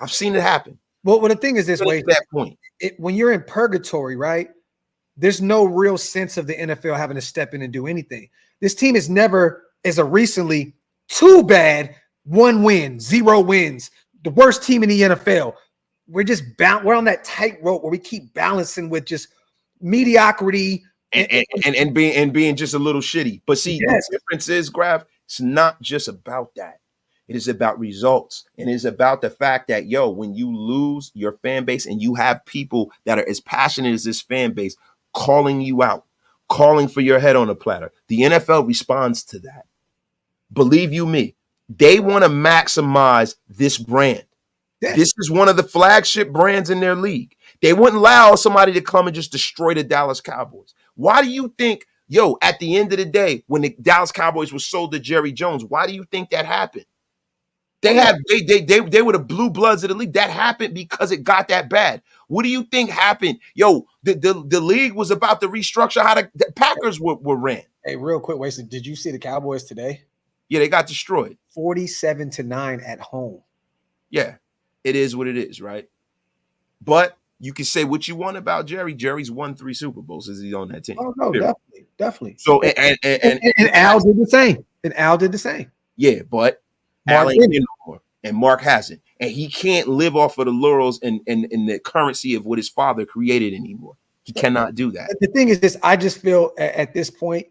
I've seen it happen. Well, the thing is this way, that point. When you're in purgatory, right? There's no real sense of the NFL having to step in and do anything. This team is never, as of recently, too bad. 1 win, 0 wins, the worst team in the NFL. We're just we're on that tightrope where we keep balancing with just mediocrity and being just a little shitty. But see, the difference is, Graf, it's not just about that. It is about results. And it's about the fact that, when you lose your fan base and you have people that are as passionate as this fan base calling you out, calling for your head on a platter, the NFL responds to that. Believe you me, they want to maximize this brand. Yeah. This is one of the flagship brands in their league. They wouldn't allow somebody to come and just destroy the Dallas Cowboys. Why do you think, at the end of the day, when the Dallas Cowboys were sold to Jerry Jones, why do you think that happened? They were the blue bloods of the league. That happened because it got that bad. What do you think happened? The league was about to restructure how the Packers were ran. Hey, real quick, Wasted, did you see the Cowboys today? Yeah, they got destroyed. 47-9 at home. Yeah, it is what it is, right? But you can say what you want about Jerry. Jerry's won 3 Super Bowls as he's on that team. Oh, no, definitely. So, and Al did the same. And Al did the same. Yeah, but Al ain't here no more. And Mark hasn't. And he can't live off of the laurels and the currency of what his father created anymore. He cannot do that. The thing is this, I just feel at this point,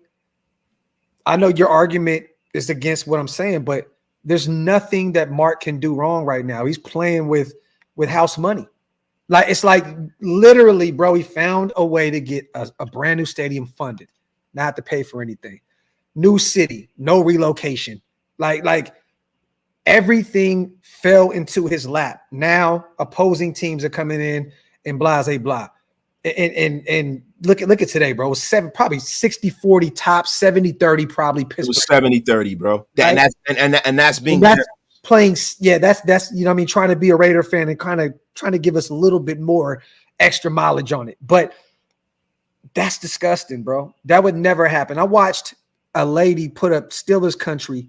I know your argument is against what I'm saying, but there's nothing that Mark can do wrong right now. He's playing with house money. It's like literally, bro, he found a way to get a brand new stadium funded, not to pay for anything. New city, no relocation. Like everything fell into his lap. Now opposing teams are coming in and blah, blah. And look at today, bro. It was probably 60-40 top, 70-30 probably Pittsburgh. It was 70-30, bro. That's playing. Yeah, that's trying to be a Raider fan and kind of trying to give us a little bit more extra mileage on it. But that's disgusting, bro. That would never happen. I watched a lady put up Steelers country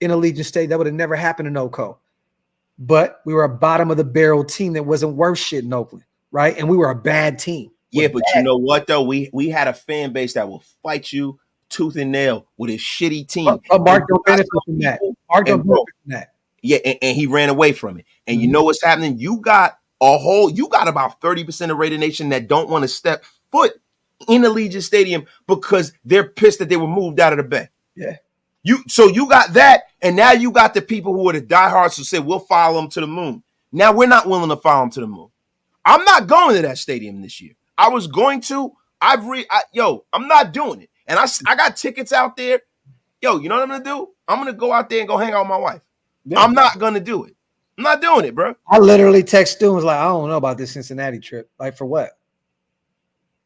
in Allegiant Stadium. That would have never happened in Oco. But we were a bottom of the barrel team that wasn't worth shit in Oakland, right? And we were a bad team. Yeah, but you know what though? We had a fan base that will fight you tooth and nail with a shitty team. Mark don't benefit from that. Mark don't benefit from that. Yeah, and he ran away from it. And you know what's happening? You got about 30% of Raider Nation that don't want to step foot in Allegiant Stadium because they're pissed that they were moved out of the Bay. Yeah. So you got that, and now you got the people who are the diehards who say we'll follow them to the moon. Now we're not willing to follow them to the moon. I'm not going to that stadium this year. I was going to. I'm not doing it. And I got tickets out there. You know what I'm gonna do? I'm gonna go out there and go hang out with my wife. Yeah. I'm not gonna do it. I'm not doing it, bro. I literally text Stu and was like, I don't know about this Cincinnati trip. Like, for what?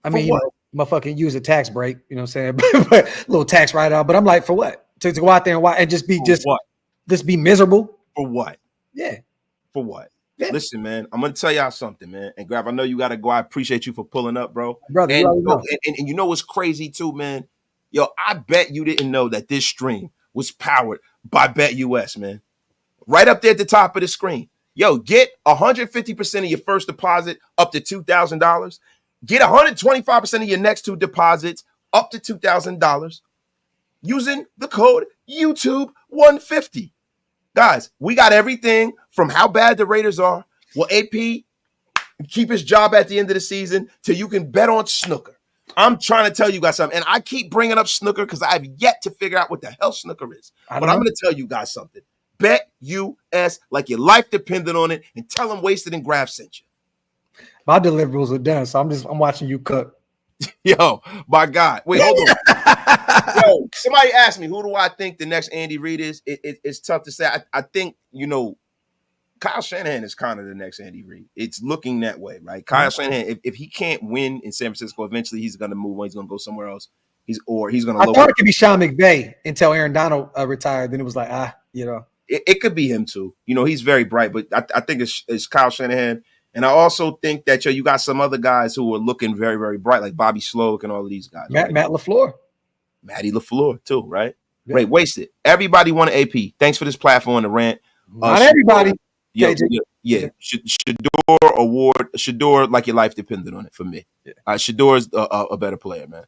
I For mean, what? motherfucking use a tax break, you know what I'm saying? But a little tax write-off. But I'm like, for what? To go out there and just be what? Just be miserable? For what? Yeah. For what? Yeah. Listen, man, I'm gonna tell y'all something, man. And Grab, I know you gotta go. I appreciate you for pulling up, bro. Brother, And you already know. and you know what's crazy too, man? Yo, I bet you didn't know that this stream was powered by BetUS, man. Right up there at the top of the screen. Yo, get 150% of your first deposit up to $2,000. Get 125% of your next two deposits up to $2,000 using the code YouTube150. Guys, we got everything from how bad the Raiders are, will AP keep his job at the end of the season, till you can bet on snooker. I'm trying to tell you guys something, and I keep bringing up snooker because I have yet to figure out what the hell snooker is. But I'm going to tell you guys something. BetUS like your life depended on it, and tell them Wasted and Graf sent you. My deliverables are done, so I'm watching you cook. Yo, my God. Wait, hold on. Yo, somebody asked me, who do I think the next Andy Reid is? It's tough to say. I think, Kyle Shanahan is kind of the next Andy Reid. It's looking that way, right? Kyle Shanahan, if he can't win in San Francisco, eventually he's going to move on. He's going to go somewhere else. He's going to. I thought it could be Sean McVay until Aaron Donald retired. Then it was like, It could be him too. He's very bright, but I think it's Kyle Shanahan. And I also think that you got some other guys who are looking very, very bright, like Bobby Slowick and all of these guys. Matt LaFleur. Matty LaFleur too, right? Yeah. Right, Wasted. Everybody wanted AP. Thanks for this platform to rant. Not everybody. Yeah. Shador, like your life depended on it for me. Yeah. Shador's a better player, man.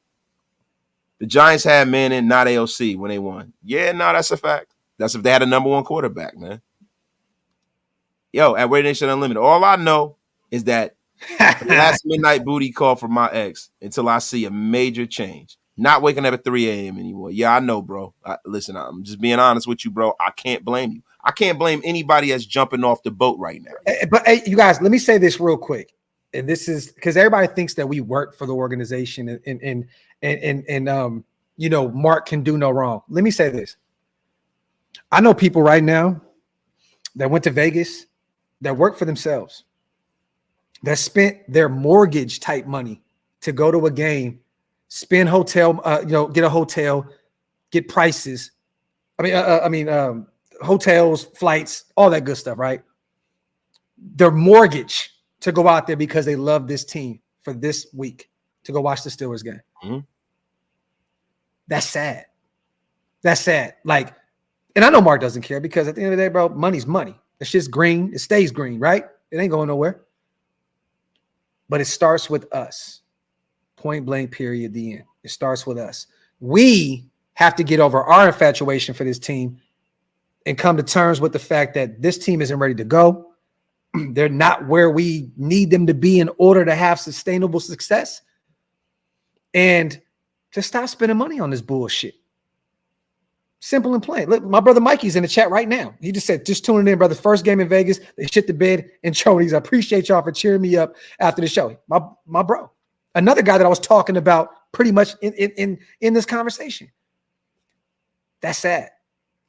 The Giants had Manning, not AOC when they won. Yeah, no, that's a fact. That's if they had a number one quarterback, man. Yo, at Raider Nation Unlimited, all I know is that the last midnight booty call from my ex until I see a major change. Not waking up at 3 a.m. anymore. Yeah, I know, bro. Listen, I'm just being honest with you, bro. I can't blame you. I can't blame anybody that's jumping off the boat right now. But hey, you guys, let me say this real quick. And this is because everybody thinks that we work for the organization and Mark can do no wrong. Let me say this. I know people right now that went to Vegas that work for themselves, that spent their mortgage type money to go to a game, spend hotel, get a hotel, get prices. Hotels, flights, all that good stuff, right? Their mortgage to go out there because they love this team for this week to go watch the Steelers game. Mm-hmm. That's sad. That's sad. Like, and I know Mark doesn't care because at the end of the day, bro, money's money. It's just green. It stays green, right? It ain't going nowhere. But it starts with us. Point blank, period, the end. It starts with us. We have to get over our infatuation for this team and come to terms with the fact that this team isn't ready to go. They're not where we need them to be in order to have sustainable success. And just stop spending money on this bullshit. Simple and plain. Look, my brother Mikey's in the chat right now. He just said, just tuning in, brother. First game in Vegas. They shit the bed and Chonies. I appreciate y'all for cheering me up after the show. My bro. Another guy that I was talking about pretty much in this conversation. That's sad.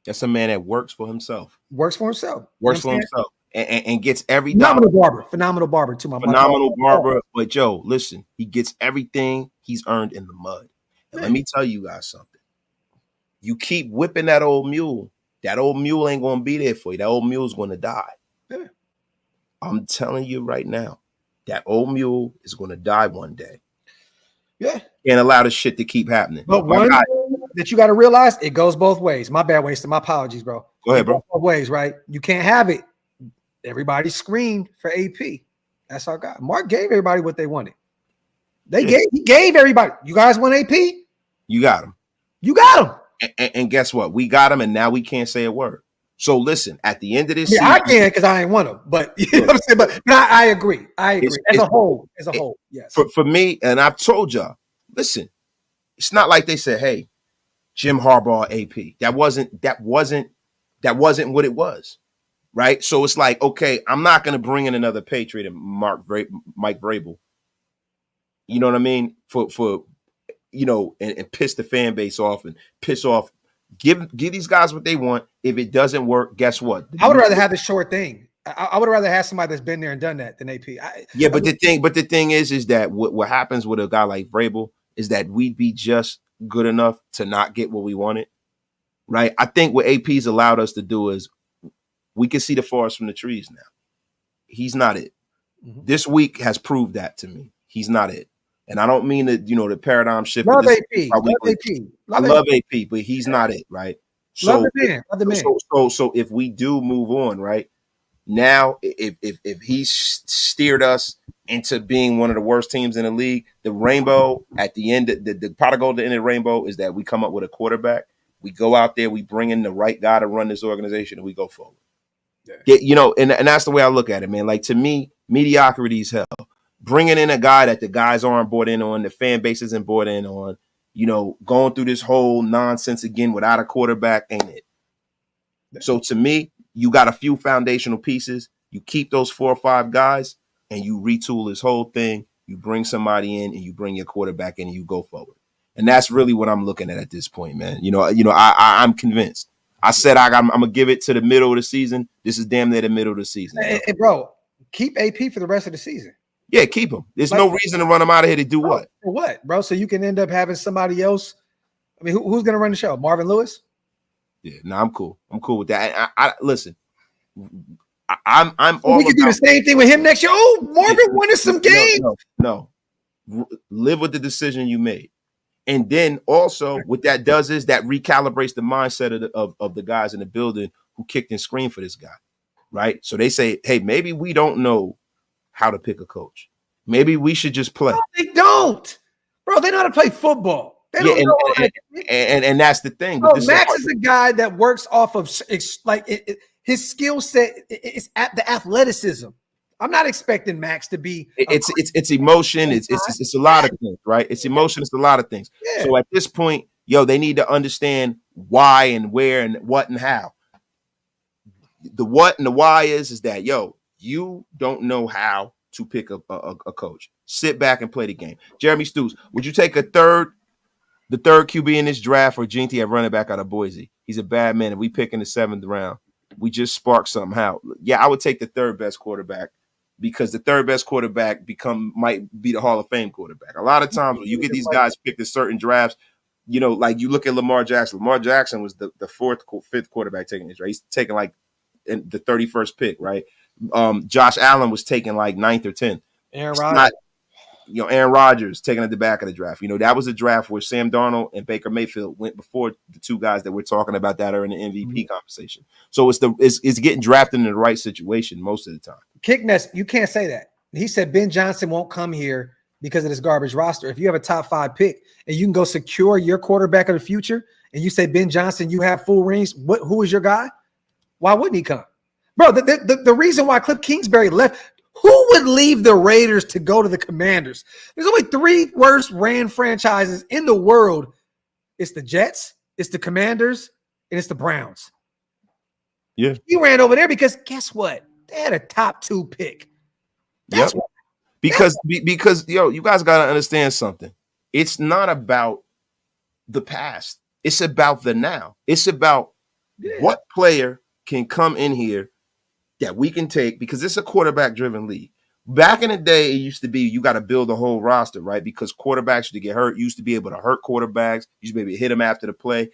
That's a man that works for himself. Works for himself. Works for himself. And gets every phenomenal barber too. Phenomenal barber. But Joe, listen, he gets everything he's earned in the mud. And let me tell you guys something. You keep whipping that old mule. That old mule ain't going to be there for you. That old mule's going to die. Yeah. I'm telling you right now, that old mule is going to die one day. Yeah. Can't allow this shit to keep happening. But one thing that you got to realize, it goes both ways. My bad, Wasted. My apologies, bro. Go ahead, bro. Both ways, right? You can't have it. Everybody screamed for AP. That's our guy. Mark gave everybody what they wanted. He gave everybody. You guys want AP? You got him. You got him. And guess what? We got him, and now we can't say a word. So listen, at the end of this season, I can because I ain't want him. But you know what I'm saying. But no, I agree. As a whole, yes. For me, and I've told y'all, listen, it's not like they said, "Hey, Jim Harbaugh, AP." That wasn't what it was, right? So it's like, okay, I'm not going to bring in another Patriot and Mike Vrabel. You know what I mean? For and piss the fan base off and piss off Give these guys what they want. If it doesn't work, guess what? I would rather have the short thing. I would rather have somebody that's been there and done that than AP. The thing is that what happens with a guy like Vrabel is that we'd be just good enough to not get what we wanted, right? I think what AP's allowed us to do is we can see the forest from the trees now. He's not it. Mm-hmm. This week has proved that to me. He's not it. And I don't mean that, the paradigm shift. Love this, AP. I love AP, but he's not it, right? So, love the man. So if we do move on, right? Now, if he steered us into being one of the worst teams in the league, the rainbow at the end, the prodigal at the end of the rainbow is that we come up with a quarterback. We go out there, we bring in the right guy to run this organization, and we go forward. Yeah. And that's the way I look at it, man. Like, to me, mediocrity is hell. Bringing in a guy that the guys aren't bought in on, the fan base isn't bought in on, going through this whole nonsense again without a quarterback ain't it. So to me, you got a few foundational pieces. You keep those 4 or 5 guys and you retool this whole thing. You bring somebody in and you bring your quarterback in and you go forward. And that's really what I'm looking at this point, man. I'm convinced. I said I'm going to give it to the middle of the season. This is damn near the middle of the season. Hey, bro, keep AP for the rest of the season. Yeah, keep him. There's no reason to run him out of here to do what? For what, bro? So you can end up having somebody else. I mean, who's going to run the show? Marvin Lewis? Yeah, no, I'm cool. I'm cool with that. I listen. I'm all. We can do the same thing with him next year. Oh, Marvin won some games. No, live with the decision you made, and then also what that does is that recalibrates the mindset of the guys in the building who kicked and screamed for this guy, right? So they say, hey, maybe we don't know how to pick a coach. Maybe we should just play. No, they don't, bro. They know how to play football. They don't know and that's the thing. Bro, Maxx is a guy that works off of his skill set is at the athleticism. I'm not expecting Maxx to be. It's emotion. It's a lot of things, right? It's emotion. It's a lot of things. Yeah. So at this point, they need to understand why and where and what and how. The what and the why is that you don't know how to pick a coach. Sit back and play the game. Jeremy Stoops, would you take the third QB in this draft for Ginty at running back out of Boise? He's a bad man. If we pick in the 7th round, we just spark something out. Yeah, I would take the 3rd best quarterback because the 3rd best quarterback might be the Hall of Fame quarterback. A lot of times when you get these guys picked in certain drafts, like you look at Lamar Jackson. Lamar Jackson was the 4th, 5th quarterback taking this, right? He's taking like in the 31st pick, right? Josh Allen was taking like 9th or 10th. Aaron Rodgers taking at the back of the draft. That was a draft where Sam Darnold and Baker Mayfield went before the 2 guys that we're talking about that are in the MVP conversation. So it's getting drafted in the right situation most of the time. Kickness, you can't say that. He said Ben Johnson won't come here because of this garbage roster. If you have a top 5 pick and you can go secure your quarterback of the future, and you say Ben Johnson, you have full rings. Who is your guy? Why wouldn't he come, bro? The reason why Cliff Kingsbury left. Who would leave the Raiders to go to the Commanders? There's only 3 worst ran franchises in the world. It's the Jets, it's the Commanders, and it's the Browns. Yeah. He ran over there because guess what? They had a top 2 pick. Yep. Because you guys got to understand something. It's not about the past. It's about the now. It's about what player can come in here that we can take, because it's a quarterback-driven league. Back in the day, it used to be you got to build a whole roster, right? Because quarterbacks used to get hurt. You used to be able to hurt quarterbacks. You used to be able to hit them after the play.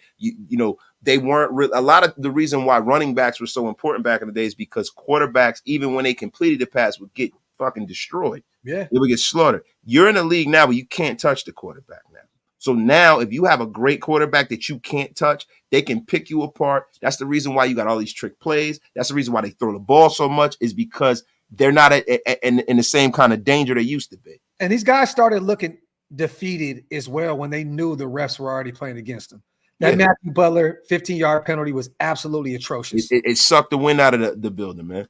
They weren't a lot of the reason why running backs were so important back in the day is because quarterbacks, even when they completed the pass, would get fucking destroyed. Yeah, they would get slaughtered. You're in a league now where you can't touch the quarterback now. So now, if you have a great quarterback that you can't touch, they can pick you apart. That's the reason why you got all these trick plays. That's the reason why they throw the ball so much, is because they're not in the same kind of danger they used to be. And these guys started looking defeated as well when they knew the refs were already playing against them. That Matthew Butler 15-yard penalty was absolutely atrocious. It sucked the wind out of the building, man.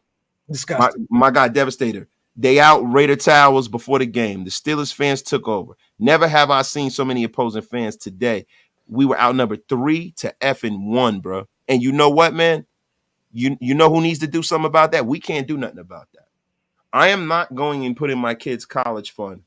Disgusting. My guy, Devastator. They out Raider Towers before the game. The Steelers fans took over. Never have I seen so many opposing fans today. We were outnumbered 3-1, bro. And you know what, man? You know who needs to do something about that? We can't do nothing about that. I am not going and putting my kids' college fund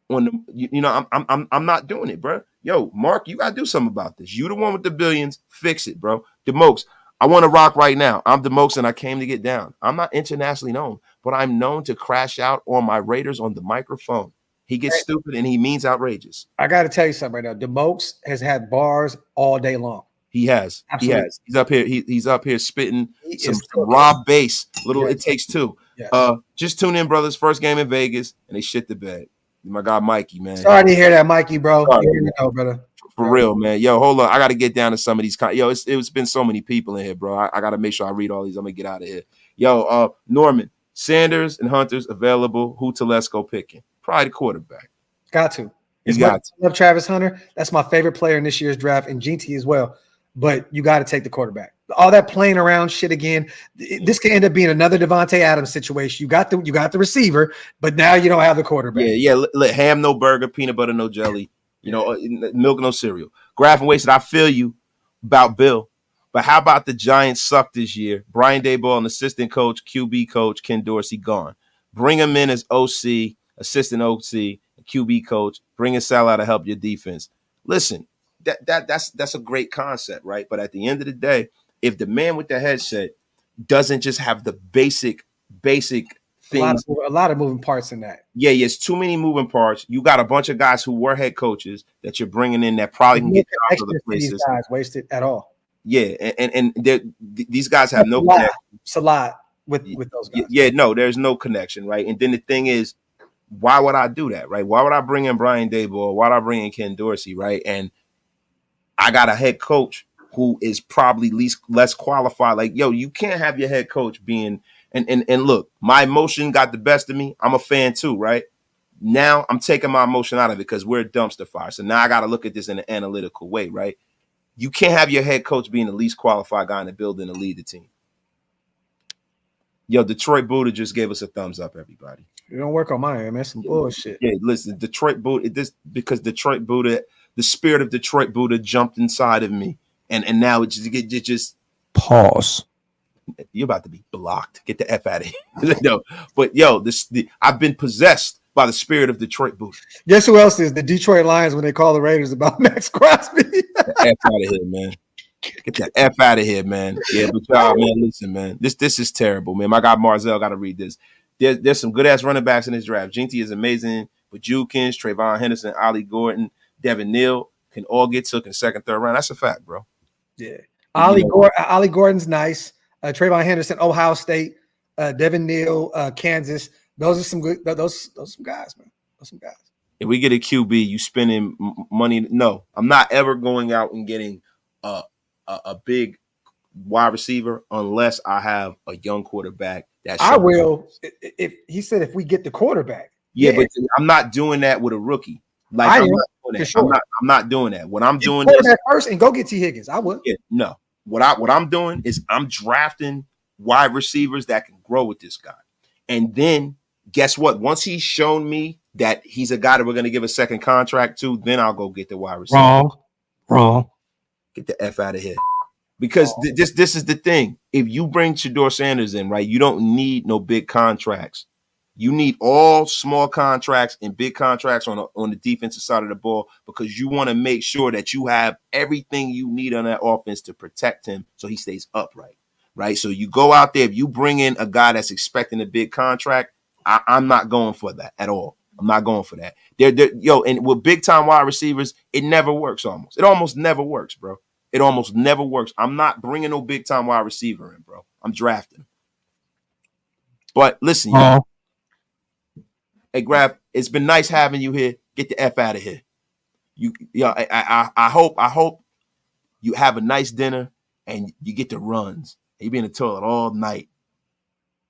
on the. I'm not doing it, bro. yo, Mark, you gotta do something about this. You the one with the billions, fix it, bro. DeMokes, I want to rock right now. I'm DeMokes and I came to get down. I'm not internationally known, but I'm known to crash out on my Raiders on the microphone. He gets stupid and he means outrageous. I got to tell you something right now. DeMokes has had bars all day long. He has. Absolutely. He has. He's up here. He's up here spitting some raw bass. Little. Yes. It takes two. Yes. Just tune in, brothers. First game in Vegas, and they shit the bed. My guy Mikey, man. Sorry to hear that, Mikey, bro. Brother. For real, man. Yo, hold on. I got to get down to some of these. Yo, it's been so many people in here, bro. I got to make sure I read all these. I'm gonna get out of here. Yo, Norman, Sanders and Hunter's available. Who Telesco picking? Probably the quarterback. Got to. You got to. I love Travis Hunter. That's my favorite player in this year's draft, and GT as well. But you got to take the quarterback. All that playing around shit again. This could end up being another Devontae Adams situation. You got the receiver, but now you don't have the quarterback. Yeah. Ham no burger, peanut butter no jelly. Milk no cereal. Graph and Wasted. I feel you about Bill, but how about the Giants suck this year? Brian Daboll, an assistant coach, QB coach, Ken Dorsey gone. Bring him in as OC, assistant OC, QB coach. Bring in Salah to help your defense. Listen. That's a great concept, right? But at the end of the day, if the man with the headset doesn't just have the basic things, a lot of moving parts in that. Yeah, it's too many moving parts. You got a bunch of guys who were head coaches that you're bringing in that probably can get jobs other places. These guys wasted at all. Yeah, and these guys have no connection. It's a lot with those guys. Yeah, no, there's no connection, right? And then the thing is, why would I do that, right? Why would I bring in Brian Daboll? Why would I bring in Ken Dorsey, right? And I got a head coach who is probably less qualified. Like, yo, you can't have your head coach being and look, my emotion got the best of me. I'm a fan too, right? Now I'm taking my emotion out of it because we're a dumpster fire. So now I got to look at this in an analytical way, right? You can't have your head coach being the least qualified guy in the building to lead the team. Yo, Detroit Buddha just gave us a thumbs up, everybody. You don't work on mine, man. That's some bullshit. Yeah, listen, Detroit Buddha, because Detroit Buddha, the spirit of Detroit Buddha jumped inside of me. And now it just pause. You're about to be blocked. Get the F out of here. No, but yo, I've been possessed by the spirit of Detroit Buddha. Guess who else is the Detroit Lions when they call the Raiders about Maxx Crosby? Get the F out of here, man. Get the F out of here, man. Yeah, but y'all, man, listen, man. This is terrible, man. My guy Marzell got to read this. There's some good ass running backs in this draft. Ginty is amazing, but Jukins, Trayvon Henderson, Ollie Gordon, Devin Neal can all get took in second, third round. That's a fact, bro. Yeah, Ollie Gordon's nice. Trayvon Henderson, Ohio State. Devin Neal, Kansas. Those are some good. Those some guys, man. Those some guys. If we get a QB, you spending money. No, I'm not ever going out and getting a big wide receiver unless I have a young quarterback. I will. If he said if we get the quarterback. Yeah, but I'm not doing that with a rookie. Like I'm not doing that. Sure. I'm not doing that. What I'm doing is first and go get T. Higgins. I would. Yeah, no. What I'm doing is I'm drafting wide receivers that can grow with this guy. And then guess what? Once he's shown me that he's a guy that we're going to give a second contract to, then I'll go get the wide receiver. Wrong. Get the F out of here. Because this is the thing. If you bring Shedeur Sanders in, right, you don't need no big contracts. You need all small contracts and big contracts on the defensive side of the ball because you want to make sure that you have everything you need on that offense to protect him so he stays upright, right? So you go out there, if you bring in a guy that's expecting a big contract, I'm not going for that at all. I'm not going for that. And with big-time wide receivers, it never works almost. It almost never works, bro. It almost never works. I'm not bringing no big-time wide receiver in, bro. I'm drafting. But listen, y'all. Hey, Graf, it's been nice having you here. Get the F out of here. I hope you have a nice dinner and you get the runs. And you be in the toilet all night.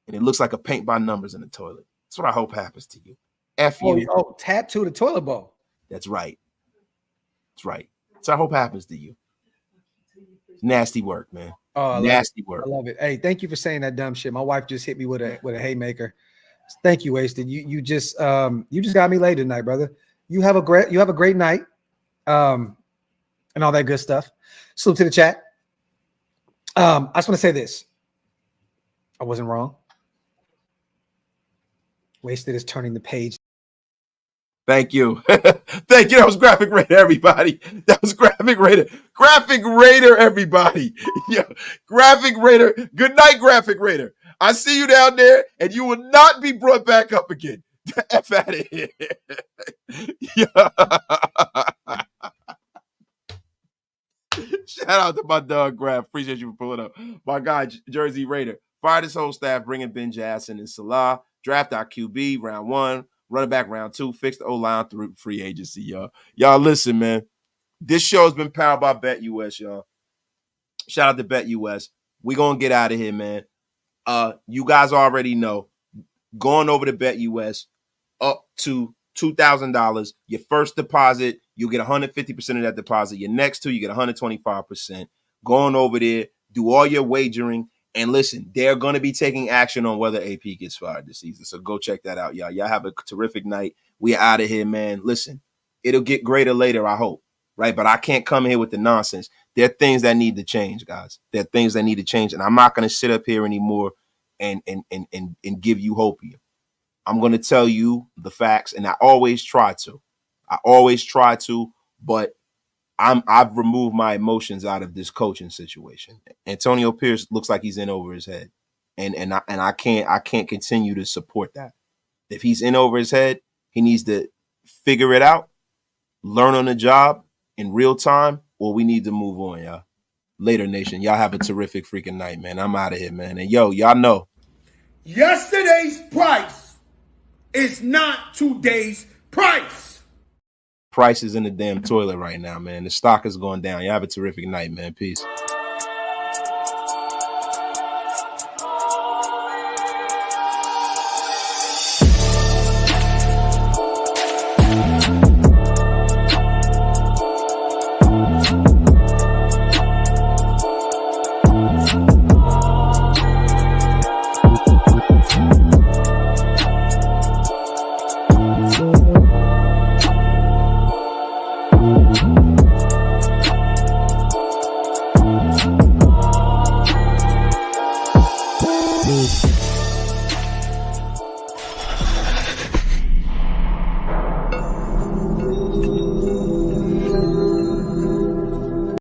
And it looks like a paint by numbers in the toilet. That's what I hope happens to you. F you. Oh, tattoo the toilet bowl. That's right. That's right. That's what I hope happens to you. It's nasty work, man. Oh, nasty work. I love it. Hey, thank you for saying that dumb shit. My wife just hit me with a haymaker. Thank you, Wasted. You just got me laid tonight, brother. You have a great night, and all that good stuff. Salute to the chat. I just want to say this. I wasn't wrong. Wasted is turning the page. Thank you. Thank you. That was Graphic Raider, everybody. That was Graphic Raider. Graphic Raider, everybody. Yeah. Graphic Raider. Good night, Graphic Raider. I see you down there, and you will not be brought back up again. F out of here. Yeah. Shout out to my dog, Graph. Appreciate you for pulling up. My guy, Jersey Raider. Fire this whole staff, bringing Ben Jackson and Salah. Draft our QB, round 1. Running back round 2, fix the O-line through free agency, y'all. Y'all listen, man. This show has been powered by BetUS, y'all. Shout out to BetUS. We gonna get out of here, man. You guys already know. Going over to BetUS, up to $2,000. Your first deposit, you get 150% of that deposit. Your next two, you get 125%. Going over there, do all your wagering. And listen, they're going to be taking action on whether AP gets fired this season. So go check that out, y'all. Y'all have a terrific night. We out of here, man. Listen, it'll get greater later, I hope. Right? But I can't come here with the nonsense. There are things that need to change, guys. There are things that need to change. And I'm not going to sit up here anymore and give you hopium. I'm going to tell you the facts. And I always try to. But I've removed my emotions out of this coaching situation. Antonio Pierce looks like he's in over his head. And I can't continue to support that. If he's in over his head, he needs to figure it out, learn on the job in real time, or we need to move on, y'all. Later, nation. Y'all have a terrific freaking night, man. I'm out of here, man. And yo, y'all know. Yesterday's price is not today's price. Price is in the damn toilet right now, man. The stock is going down. Y'all have a terrific night, man. Peace.